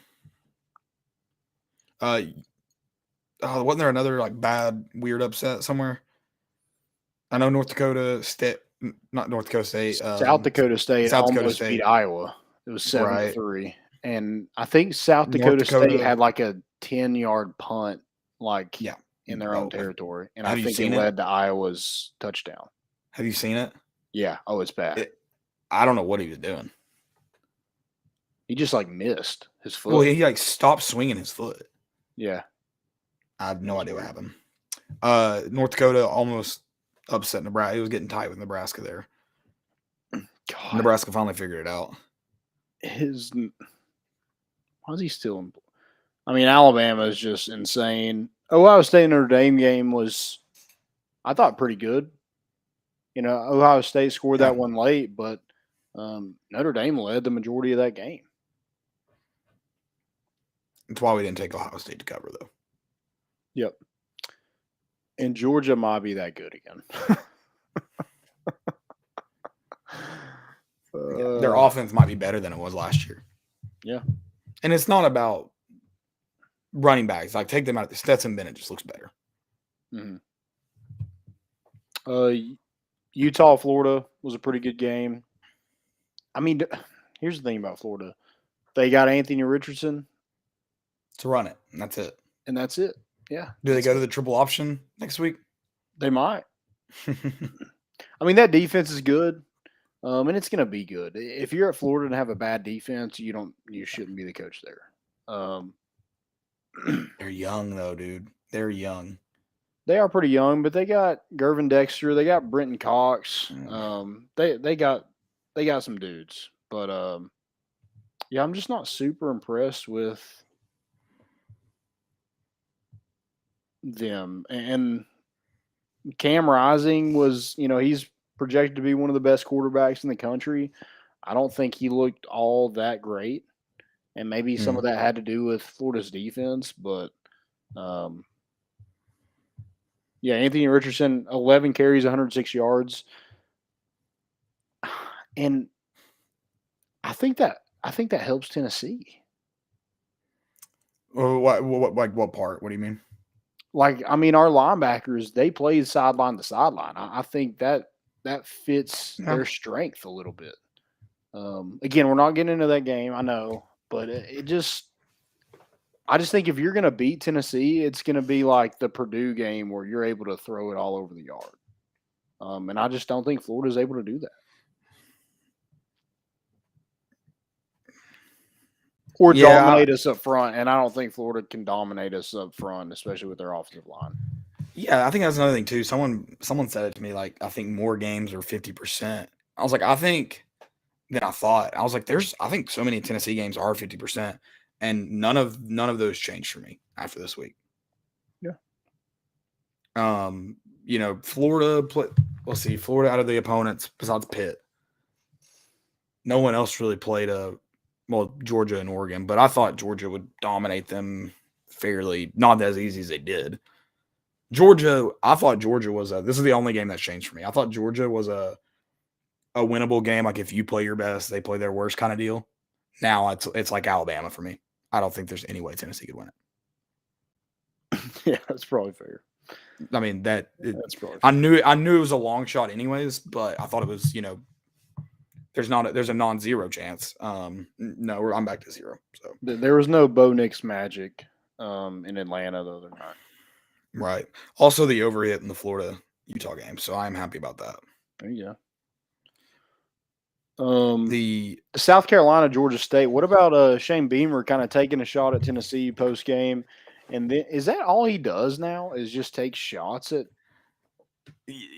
Wasn't there another like bad, weird upset somewhere? I know North Dakota State, not North Dakota State. South Dakota State South Dakota almost State. beat Iowa. It was 7-3, and I think South North Dakota State Dakota- had like a 10-yard punt, like Yeah. in their own territory, and Have I you think seen it it? led to Iowa's touchdown. Have you seen it? Yeah. Oh, it's bad. I don't know what he was doing. He just like missed his foot. Well, he like stopped swinging his foot. Yeah. I have no idea what happened. North Dakota almost upset Nebraska. It was getting tight with Nebraska there. God, Nebraska finally figured it out. why is he still in? I mean, Alabama is just insane. Ohio State Notre Dame game was, I thought, pretty good. You know, Ohio State scored that one late, but Notre Dame led the majority of that game. That's why we didn't take Ohio State to cover, though. Yep. And Georgia might be that good again. Their offense might be better than it was last year. Yeah. And it's not about running backs. Like, take them out. Stetson Bennett just looks better. Mm-hmm. Utah, Florida was a pretty good game. I mean, here's the thing about Florida. They got Anthony Richardson. To run it, and that's it. And that's it. Yeah. Do they go to the triple option next week? They might. I mean, that defense is good. And it's going to be good. If you're at Florida and have a bad defense, you shouldn't be the coach there. They're young though, dude. They're young. They are pretty young, but they got Gervin Dexter. They got Brenton Cox. They got some dudes. But yeah, I'm just not super impressed with them. And Cam Rising was, he's projected to be one of the best quarterbacks in the country. I don't think he looked all that great. And maybe some of that had to do with Florida's defense, but yeah, Anthony Richardson, 11 carries, 106 yards. And I think that helps Tennessee. Well, what part? What do you mean? Like, I mean, our linebackers, they played sideline to sideline. I think that fits their strength a little bit. Again, we're not getting into that game, I know, but I just think if you're going to beat Tennessee, it's going to be like the Purdue game where you're able to throw it all over the yard. And I just don't think Florida's able to do that. Or dominate us up front, and I don't think Florida can dominate us up front, especially with their offensive line. Yeah, I think that's another thing too. Someone said it to me, like, I think more games are 50%. I was like, I think than I thought. I was like, I think so many Tennessee games are 50%, and none of those changed for me after this week. Yeah. Florida Florida out of the opponents besides Pitt. No one else really played Georgia and Oregon, but I thought Georgia would dominate them fairly, not as easy as they did. I thought Georgia was this is the only game that's changed for me. I thought Georgia was a winnable game. Like, if you play your best, they play their worst kind of deal. Now it's like Alabama for me. I don't think there's any way Tennessee could win it. Yeah, that's probably fair. I mean, that's probably fair. I knew it was a long shot anyways, but I thought it was, there's a non-zero chance. No, I'm back to zero. So there was no Bo Nix magic in Atlanta the other night. Right. Also, the overhit in the Florida-Utah game, so I'm happy about that. There you go. The South Carolina, Georgia State. What about Shane Beamer kind of taking a shot at Tennessee post game? And then is that all he does now? Is just take shots at?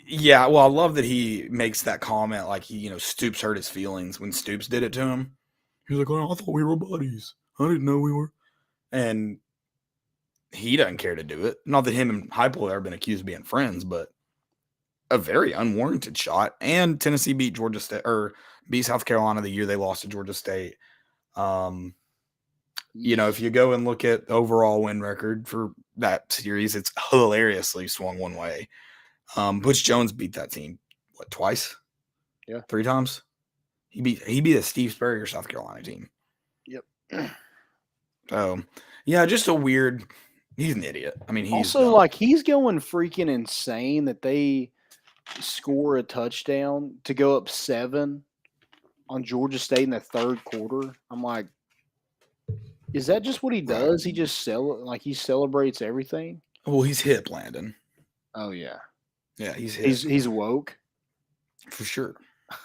Yeah, well, I love that he makes that comment like Stoops hurt his feelings when Stoops did it to him. He was like, "Oh, I thought we were buddies. I didn't know we were," and he doesn't care to do it. Not that him and Heupel have ever been accused of being friends, but a very unwarranted shot. And Tennessee beat Georgia State or beat South Carolina the year they lost to Georgia State. If you go and look at the overall win record for that series, it's hilariously swung one way. Butch Jones beat that team, what, twice? Yeah. 3 times? He beat a Steve Spurrier South Carolina team. Yep. So, yeah, just a weird – he's an idiot. I mean, he's Also, dumb. like, he's going freaking insane that they score a touchdown to go up 7 on Georgia State in the third quarter. I'm like, is that just what he does? He just he celebrates everything? Well, he's hip, Landon. Oh, yeah. Yeah, he's hip. He's woke. For sure.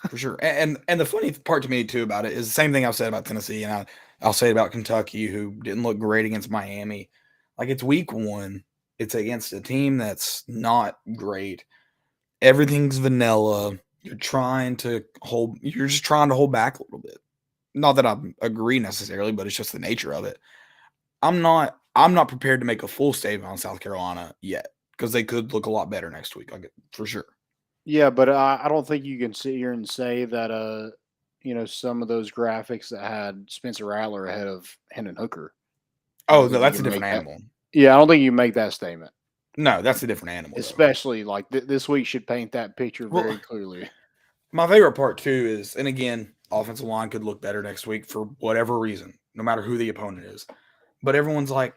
For sure. And the funny part to me, too, about it is the same thing I've said about Tennessee, and I'll say it about Kentucky, who didn't look great against Miami. Like, it's week 1. It's against a team that's not great. Everything's vanilla. You're just trying to hold back a little bit. Not that I agree necessarily, but it's just the nature of it. I'm not prepared to make a full statement on South Carolina yet, because they could look a lot better next week, for sure. Yeah, but I don't think you can sit here and say that some of those graphics that had Spencer Rattler ahead of Hendon Hooker. Oh, no, that's a different animal. Yeah, I don't think you make that statement. No, that's a different animal. Especially like this week should paint that picture very clearly. My favorite part too is, and again, offensive line could look better next week for whatever reason, no matter who the opponent is. But everyone's like,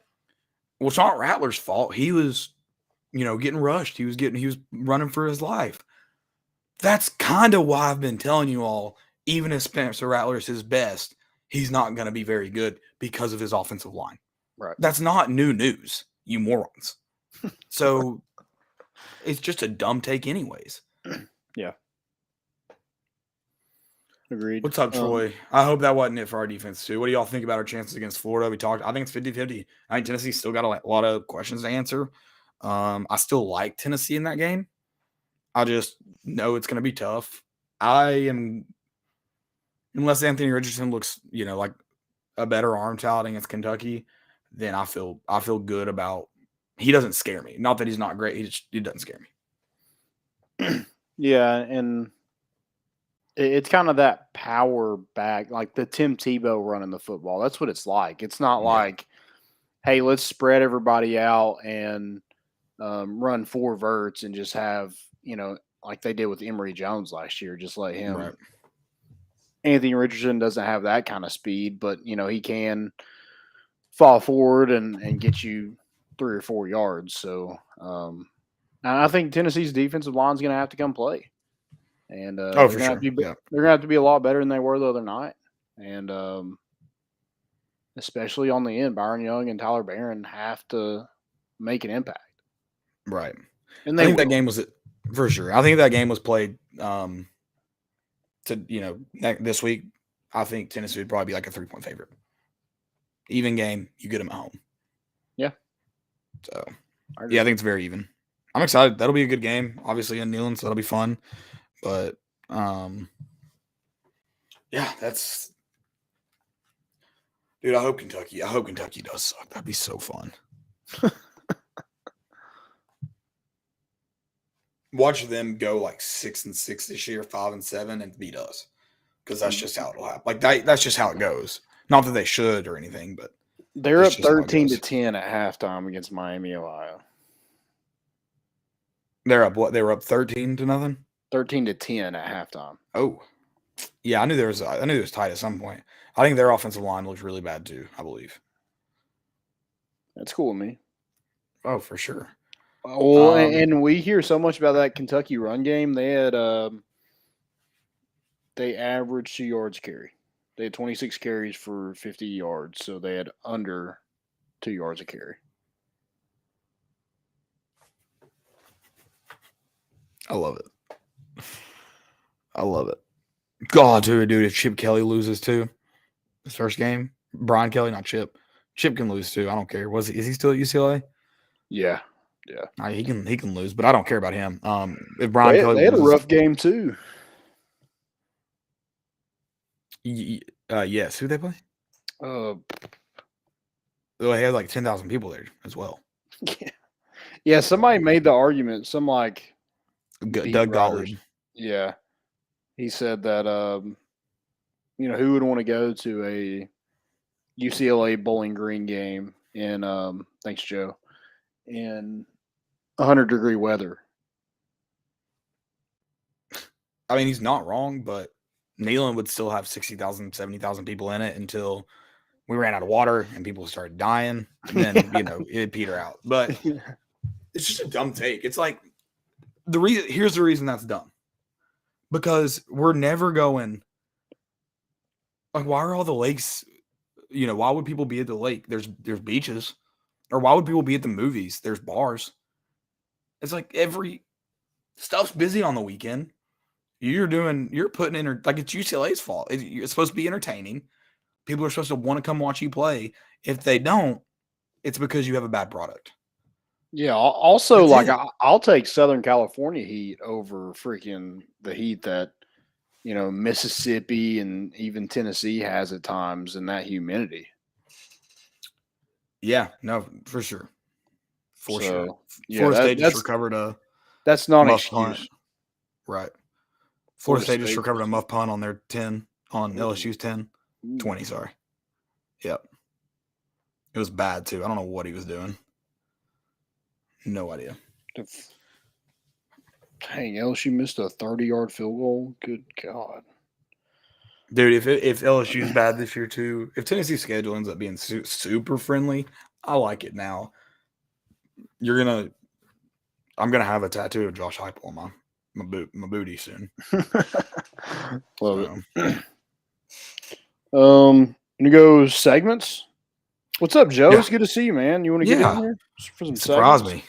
well, it's not Rattler's fault. He was, getting rushed. He was running for his life. That's kind of why I've been telling you all, even if Spencer Rattler is his best, he's not going to be very good because of his offensive line. Right. That's not new news, you morons. So it's just a dumb take anyways. Yeah. Agreed. What's up, Troy? I hope that wasn't it for our defense, too. What do y'all think about our chances against Florida? I think it's 50-50. I think Tennessee's still got a lot of questions to answer. I still like Tennessee in that game. I just know it's going to be tough. Unless Anthony Richardson looks, like a better arm talent against Kentucky, then I feel good about. He doesn't scare me. Not that he's not great. He doesn't scare me. Yeah, and it's kind of that power back, like the Tim Tebow running the football. That's what it's like. It's not like, hey, let's spread everybody out and run 4 verts and just have, like they did with Emory Jones last year. Just let him. Right. Anthony Richardson doesn't have that kind of speed, but, he can fall forward and get you 3 or 4 yards. So I think Tennessee's defensive line is going to have to come play. And they're going to have to be a lot better than they were the other night. And especially on the end, Byron Young and Tyler Barron have to make an impact. Right. And I think that game was for sure. I think that game was played this week. I think Tennessee would probably be like a 3-point favorite. Even game, you get them at home. Yeah. So, I think it's very even. I'm excited. That'll be a good game. Obviously in Neyland, so that'll be fun. But, that's – dude, I hope Kentucky does suck. That'd be so fun. Watch them go like 6-6 this year, 5-7, and beat us, because that's just how it'll happen. Like that's just how it goes. Not that they should or anything, but they're up 13-10 at halftime against Miami, Ohio. They're up what? They were up 13-0. 13-10 at halftime. Oh, yeah. I knew it was tight at some point. I think their offensive line looked really bad too. I believe. That's cool with me. Oh, for sure. Well, and we hear so much about that Kentucky run game. They had they averaged 2 yards carry. They had 26 carries for 50 yards, so they had under 2 yards a carry. I love it. God, dude, if Chip Kelly loses too, his first game, Brian Kelly, not Chip. Chip can lose too. I don't care. Is he still at UCLA? Yeah. He can lose, but I don't care about him. If Brian Kelly they had a rough game too. Yes. Who they play? They had like 10,000 people there as well. Yeah. Somebody made the argument. Some like Doug Gottlieb. Yeah. He said that who would want to go to a UCLA Bowling Green game in thanks, Joe, in 100-degree weather I mean, he's not wrong, but Neyland would still have 60,000, 70,000 people in it until we ran out of water and people started dying. And then, it'd peter out. But it's just a dumb take. It's like here's the reason that's dumb. Because we're never going, like, why are all the lakes, why would people be at the lake? There's beaches. Or why would people be at the movies? There's bars. It's like every stuff's busy on the weekend. You're putting in, like, it's UCLA's fault. It's supposed to be entertaining. People are supposed to want to come watch you play. If they don't, it's because you have a bad product. Yeah. Also, I'll take Southern California heat over freaking the heat that, Mississippi and even Tennessee has at times, and that humidity. Yeah, no, for sure. Sure. Yeah, Florida State just recovered that's not an excuse. Punt. Right. Florida State just recovered a muff punt on their 10, on LSU's 10. 20, sorry. Yep. It was bad, too. I don't know what he was doing. No idea. Dang, LSU missed a 30-yard field goal. Good God. Dude, if LSU's bad this year, too, if Tennessee's schedule ends up being super friendly, I like it now. I'm going to have a tattoo of Josh Heupel on my booty soon. Love it. You go segments? What's up, Joe? Yeah. It's good to see you, man. You want to get in here for some Surprise segments? me.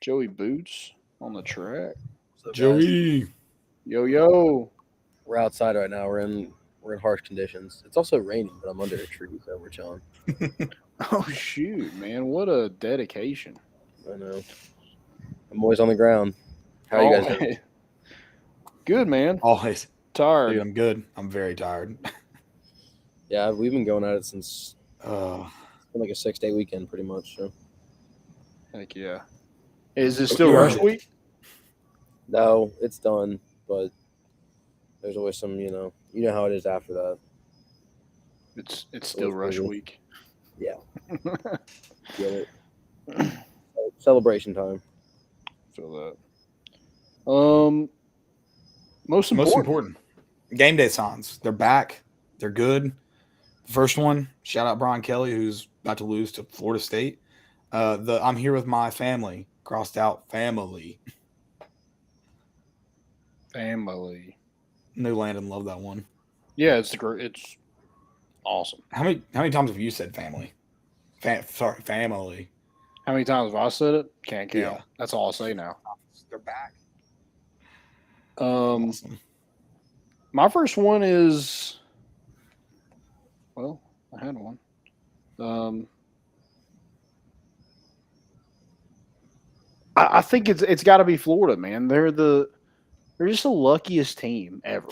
Joey Boots on the track. Joey. Yo. We're outside right now. We're in harsh conditions. It's also raining, but I'm under a tree, so we're chilling. Oh, shoot, man. What a dedication. I know. I'm always on the ground. How are you guys doing? Good, man. Always. Tired. Dude, I'm good. I'm very tired. Yeah, we've been going at it since Uh, it's been like a 6-day weekend pretty much. So. Heck yeah. Is it still rush week? No, it's done, but there's always some, you know how it is after that. It's still rush week. Yeah. Get it. Celebration time. Feel that. Most important. Game day signs. They're back. They're good. The first one, shout out Brian Kelly, who's about to lose to Florida State. I'm here with my family. Crossed out family. Family. New Landon loved that one. Yeah, it's great. It's awesome. How many times have you said family? Family. How many times have I said it? Can't count. Yeah. That's all I'll say now. They're back. Awesome. My first one is, well, I had one. I think it's got to be Florida, man. They're just the luckiest team ever.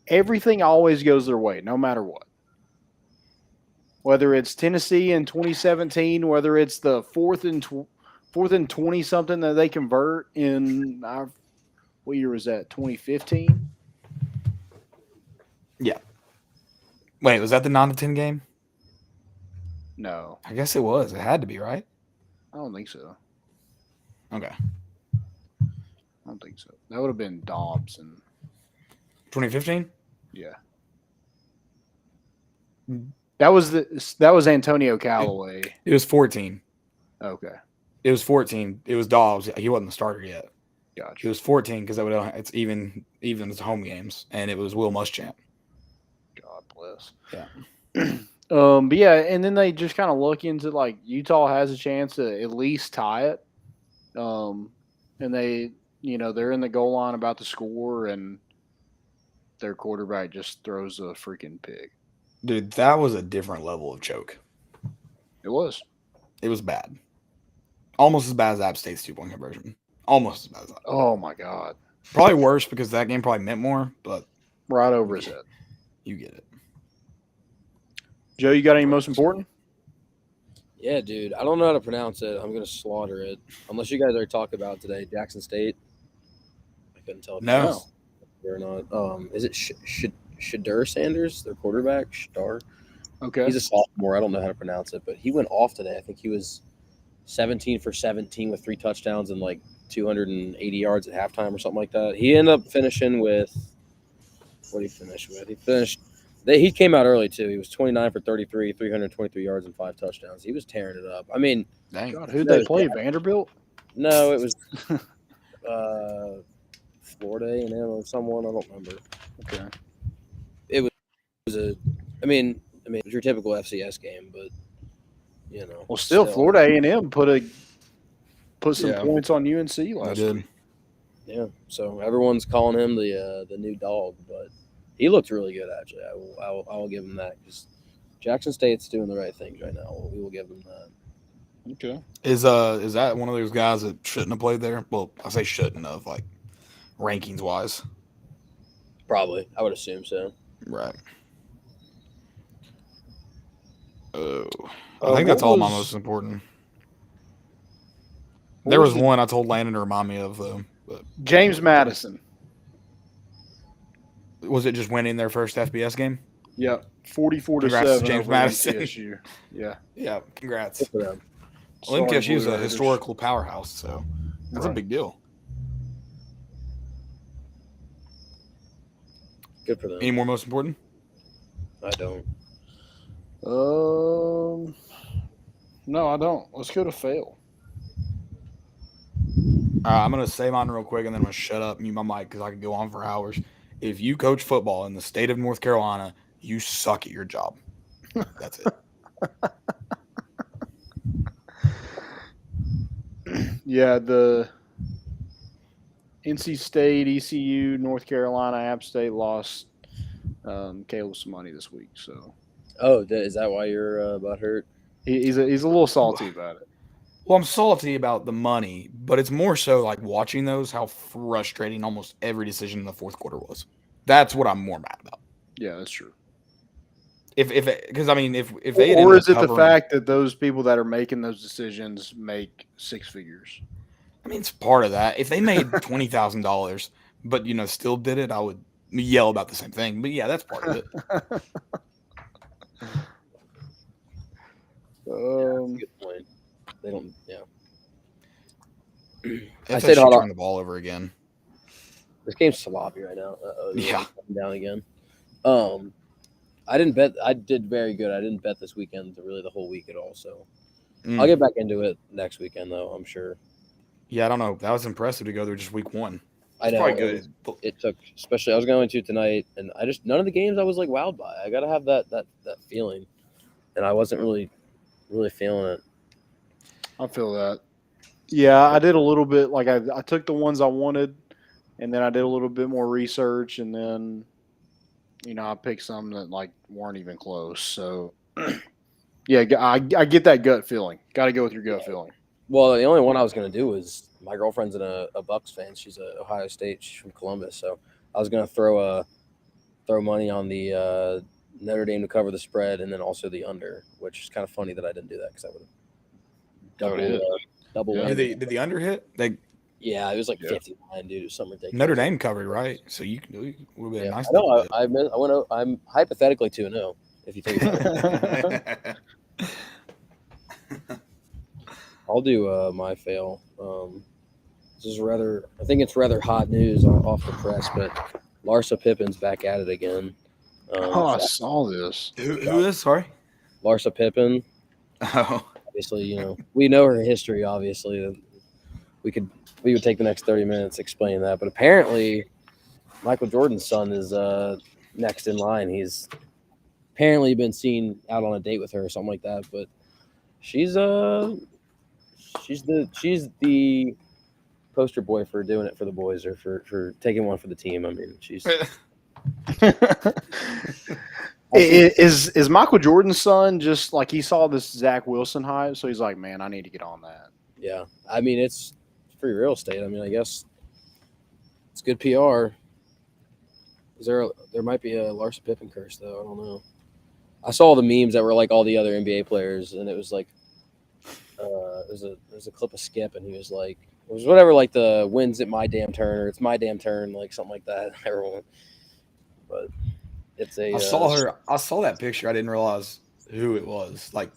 Everything always goes their way, no matter what. Whether it's Tennessee in 2017, whether it's the fourth and 20 something that they convert in what year was that? 2015. Yeah. Wait, was that the 9-10 game? No, I guess it was. It had to be, right? I don't think so. Okay. I don't think so. That would have been Dobbs and 2015? yeah. That was Antonio Callaway. It was 14. Okay, It was 14. It was Dobbs. He wasn't the starter yet. gotcha. It was 14 because it's even as home games, and it was Will Muschamp. God bless. Yeah. But yeah, and then they just kind of look into like Utah has a chance to at least tie it. And they, they're in the goal line about to score, and their quarterback just throws a freaking pig. Dude, that was a different level of choke. It was. It was bad. Almost as bad as App State's 2-point conversion. Almost as bad as that. Oh my God. Probably worse because that game probably meant more, but Right over his head. you get it. Joe, you got any most important? Yeah, dude. I don't know how to pronounce it. I'm gonna slaughter it. Unless you guys already talked about it today. Jackson State. I couldn't tell if No. or not. Is it Shadur Sanders, their quarterback? Shadar. Okay. He's a sophomore. I don't know how to pronounce it, but he went off today. I think he was 17 for 17 with 3 touchdowns and like 280 yards at halftime or something like that. He ended up finishing with what did he finish with? He came out early too. He was 29 for 33, 323 yards and 5 touchdowns. He was tearing it up. I mean, Dang. God, who'd they play? Vanderbilt? no, it was Florida A&M or someone. I don't remember. Okay. It was I mean, it was your typical FCS game, but you know. Well, still Florida A&M put some Yeah. points on UNC I last did. week. Yeah, so everyone's calling him the new dog, but he looked really good actually. I will give him that because Jackson State's doing the right things right now. We will give them that. Okay. Is that one of those guys that shouldn't have played there? Well, I say shouldn't have, like rankings wise. Probably, I would assume so. Right. Oh, I think that's all my most important. There was one I told Landon to remind me of though. But James Madison. was it just winning their first FBS game? Yep. 44 to Congrats to 7 James over Madison. MTSU. Yeah. Yeah, congrats. Good for them. Well, Sorry, MTSU is Blue a Raiders. historical powerhouse, so that's a Right. big deal. Good for them. Any more most important? I don't. No, I don't. Let's go to fail. I'm going to say mine real quick, and then I'm going to shut up, mute my mic, because I could go on for hours. If you coach football in the state of North Carolina, you suck at your job. That's it. Yeah, the NC State, ECU, North Carolina, App State lost Caleb some money this week. So Oh, is that why you're butthurt? he's a little salty about it. Well, I'm salty about the money, but it's more so like watching those, how frustrating almost every decision in the fourth quarter was. That's what I'm more mad about. Yeah, that's true. Because I mean, if they had Or ended is it up the covering- fact that those people that are making those decisions make 6 figures? I mean, it's part of that. If they made $20,000, but still did it, I would yell about the same thing. But yeah, that's part of it. That's a good point. They don't. Yeah. I FSU said hold on. turn the ball over again. This game's sloppy right now. Yeah. Down again. I didn't bet. I did very good. I didn't bet this weekend, really the whole week at all. So I'll get back into it next weekend, though. I'm sure. Yeah, I don't know. That was impressive to go through just week one. I know. Probably good. It took, especially I was going to tonight, and none of the games I was like wowed by. I gotta have that feeling, and I wasn't really feeling it. I feel that. Yeah, I did a little bit. Like I took the ones I wanted, and then I did a little bit more research, and then I picked some that like weren't even close. So yeah, I get that gut feeling. Got to go with your gut feeling. Well, the only one I was gonna do was my girlfriend's a Bucks fan. She's a Ohio State. She's from Columbus, so I was gonna throw money on the Notre Dame to cover the spread, and then also the under, which is kind of funny that I didn't do that because I would have double. Yeah. Did the under hit? Yeah, it was like Yeah. 59, dude. It was something ridiculous. Notre Dame covered, right? So you would have been Yeah. nice. I know. I'm hypothetically 2-0 if you think about it. I'll do my fail. This is I think it's rather hot news off the press, but Larsa Pippen's back at it again. I saw this. Who is? Sorry. Larsa Pippen, Oh, obviously, we know her history. Obviously, we would take the next 30 minutes explaining that. But apparently, Michael Jordan's son is next in line. He's apparently been seen out on a date with her or something like that. But she's the poster boy for doing it for the boys or for taking one for the team. I mean, she's Is Michael Jordan's son just like he saw this Zach Wilson hype, so he's like, man, I need to get on that. yeah. I mean, it's free real estate. I mean, I guess it's good PR. There might be a Larsa Pippen curse though. I don't know. I saw the memes that were like all the other NBA players, and it was like there's a clip of Skip, and he was like, it was whatever, like the wins at my damn turn, or it's my damn turn, like something like that. Everyone, but it's a. I saw her. I saw that picture. I didn't realize who it was. Like,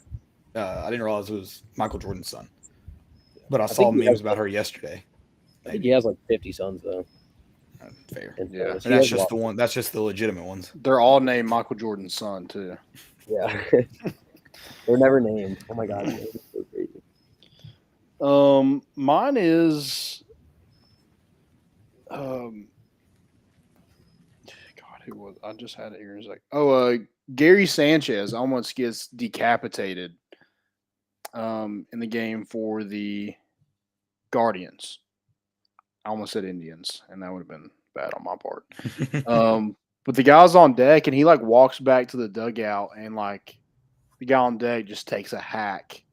I didn't realize it was Michael Jordan's son. But I think saw he memes has, about her yesterday. I think he has like 50 sons though. Fair. in Yeah. fairness. And He that's has a just the lot. one. That's just the legitimate ones. They're all named Michael Jordan's son too. Yeah. They're never named. Oh my god, it's so crazy. Mine is God, who was I just had it here in a sec. Gary Sanchez almost gets decapitated in the game for the Guardians. I almost said Indians, and that would have been bad on my part. But the guy's on deck, and he like walks back to the dugout, and like the guy on deck just takes a hack.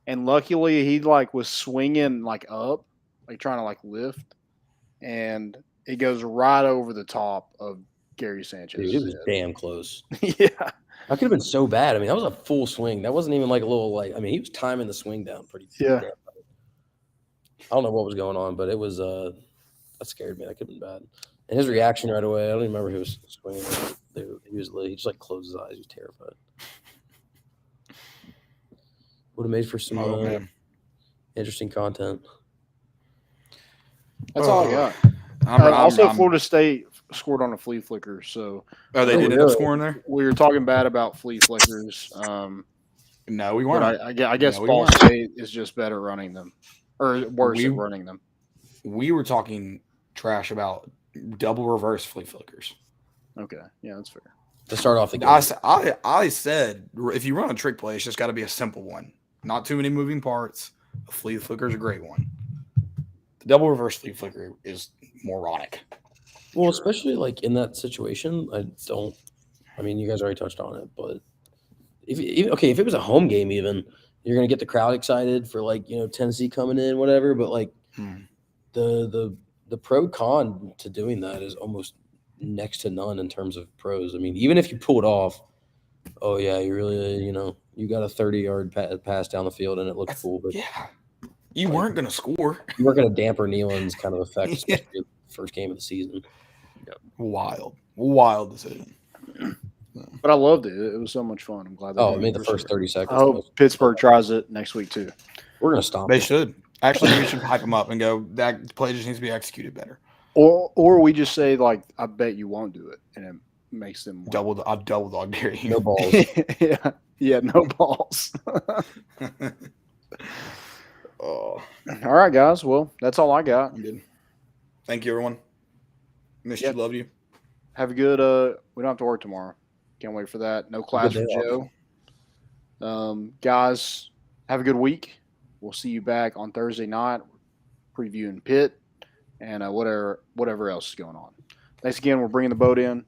And luckily, he like was swinging like up, like trying to like lift, and it goes right over the top of Gary Sanchez. Dude, it was damn close. Yeah, That could have been so bad. I mean, that was a full swing. That wasn't even like a little like. I mean, he was timing the swing down pretty. Yeah. Damn. I don't know what was going on, but it was that scared me. That could have been bad. And his reaction right away, I don't even remember who was swinging. He just like closed his eyes. He was terrified. Would have made for some interesting content. that's all I got. Also, Florida State scored on a flea flicker, so Oh, they Oh, did end really? up scoring there. we were talking bad about flea flickers. No, we But weren't. I guess No, we Ball weren't. State is just better running them, or worse We- at running them. We were talking trash about double reverse flea flickers. Okay, yeah, that's fair. To start off the game, I said if you run a trick play, it's just got to be a simple one, not too many moving parts. A flea flicker is a great one. The double reverse flea flicker is moronic. well, especially like in that situation, I mean, you guys already touched on it, but if it was a home game, even you're gonna get the crowd excited for like Tennessee coming in, whatever. But like the pro con to doing that is almost next to none in terms of pros. I mean, even if you pull it off, oh yeah, you really you got a 30-yard pass down the field and it looked cool, but Yeah, you weren't going to score. you weren't gonna damper Nealon's kind of effect, especially the first game of the season. Wild decision. But I loved it. It was so much fun. I'm glad. Oh, I mean the first 30 seconds. I hope Pittsburgh tries it next week too. We're gonna stop. They them. should. Actually, we should hype them up and go, that play just needs to be executed better. Or we just say like, I bet you won't do it, and it makes them win. I'll double dog dare you. No balls. yeah, no balls. Oh, All right, guys. Well, that's all I got. I'm good. Thank you, everyone. Missed Yep. you. Love you. Have a good. We don't have to work tomorrow. Can't wait for that. No class for day off. Joe. Guys, have a good week. We'll see you back on Thursday night, previewing Pitt and whatever else is going on. Thanks again. We're bringing the boat in.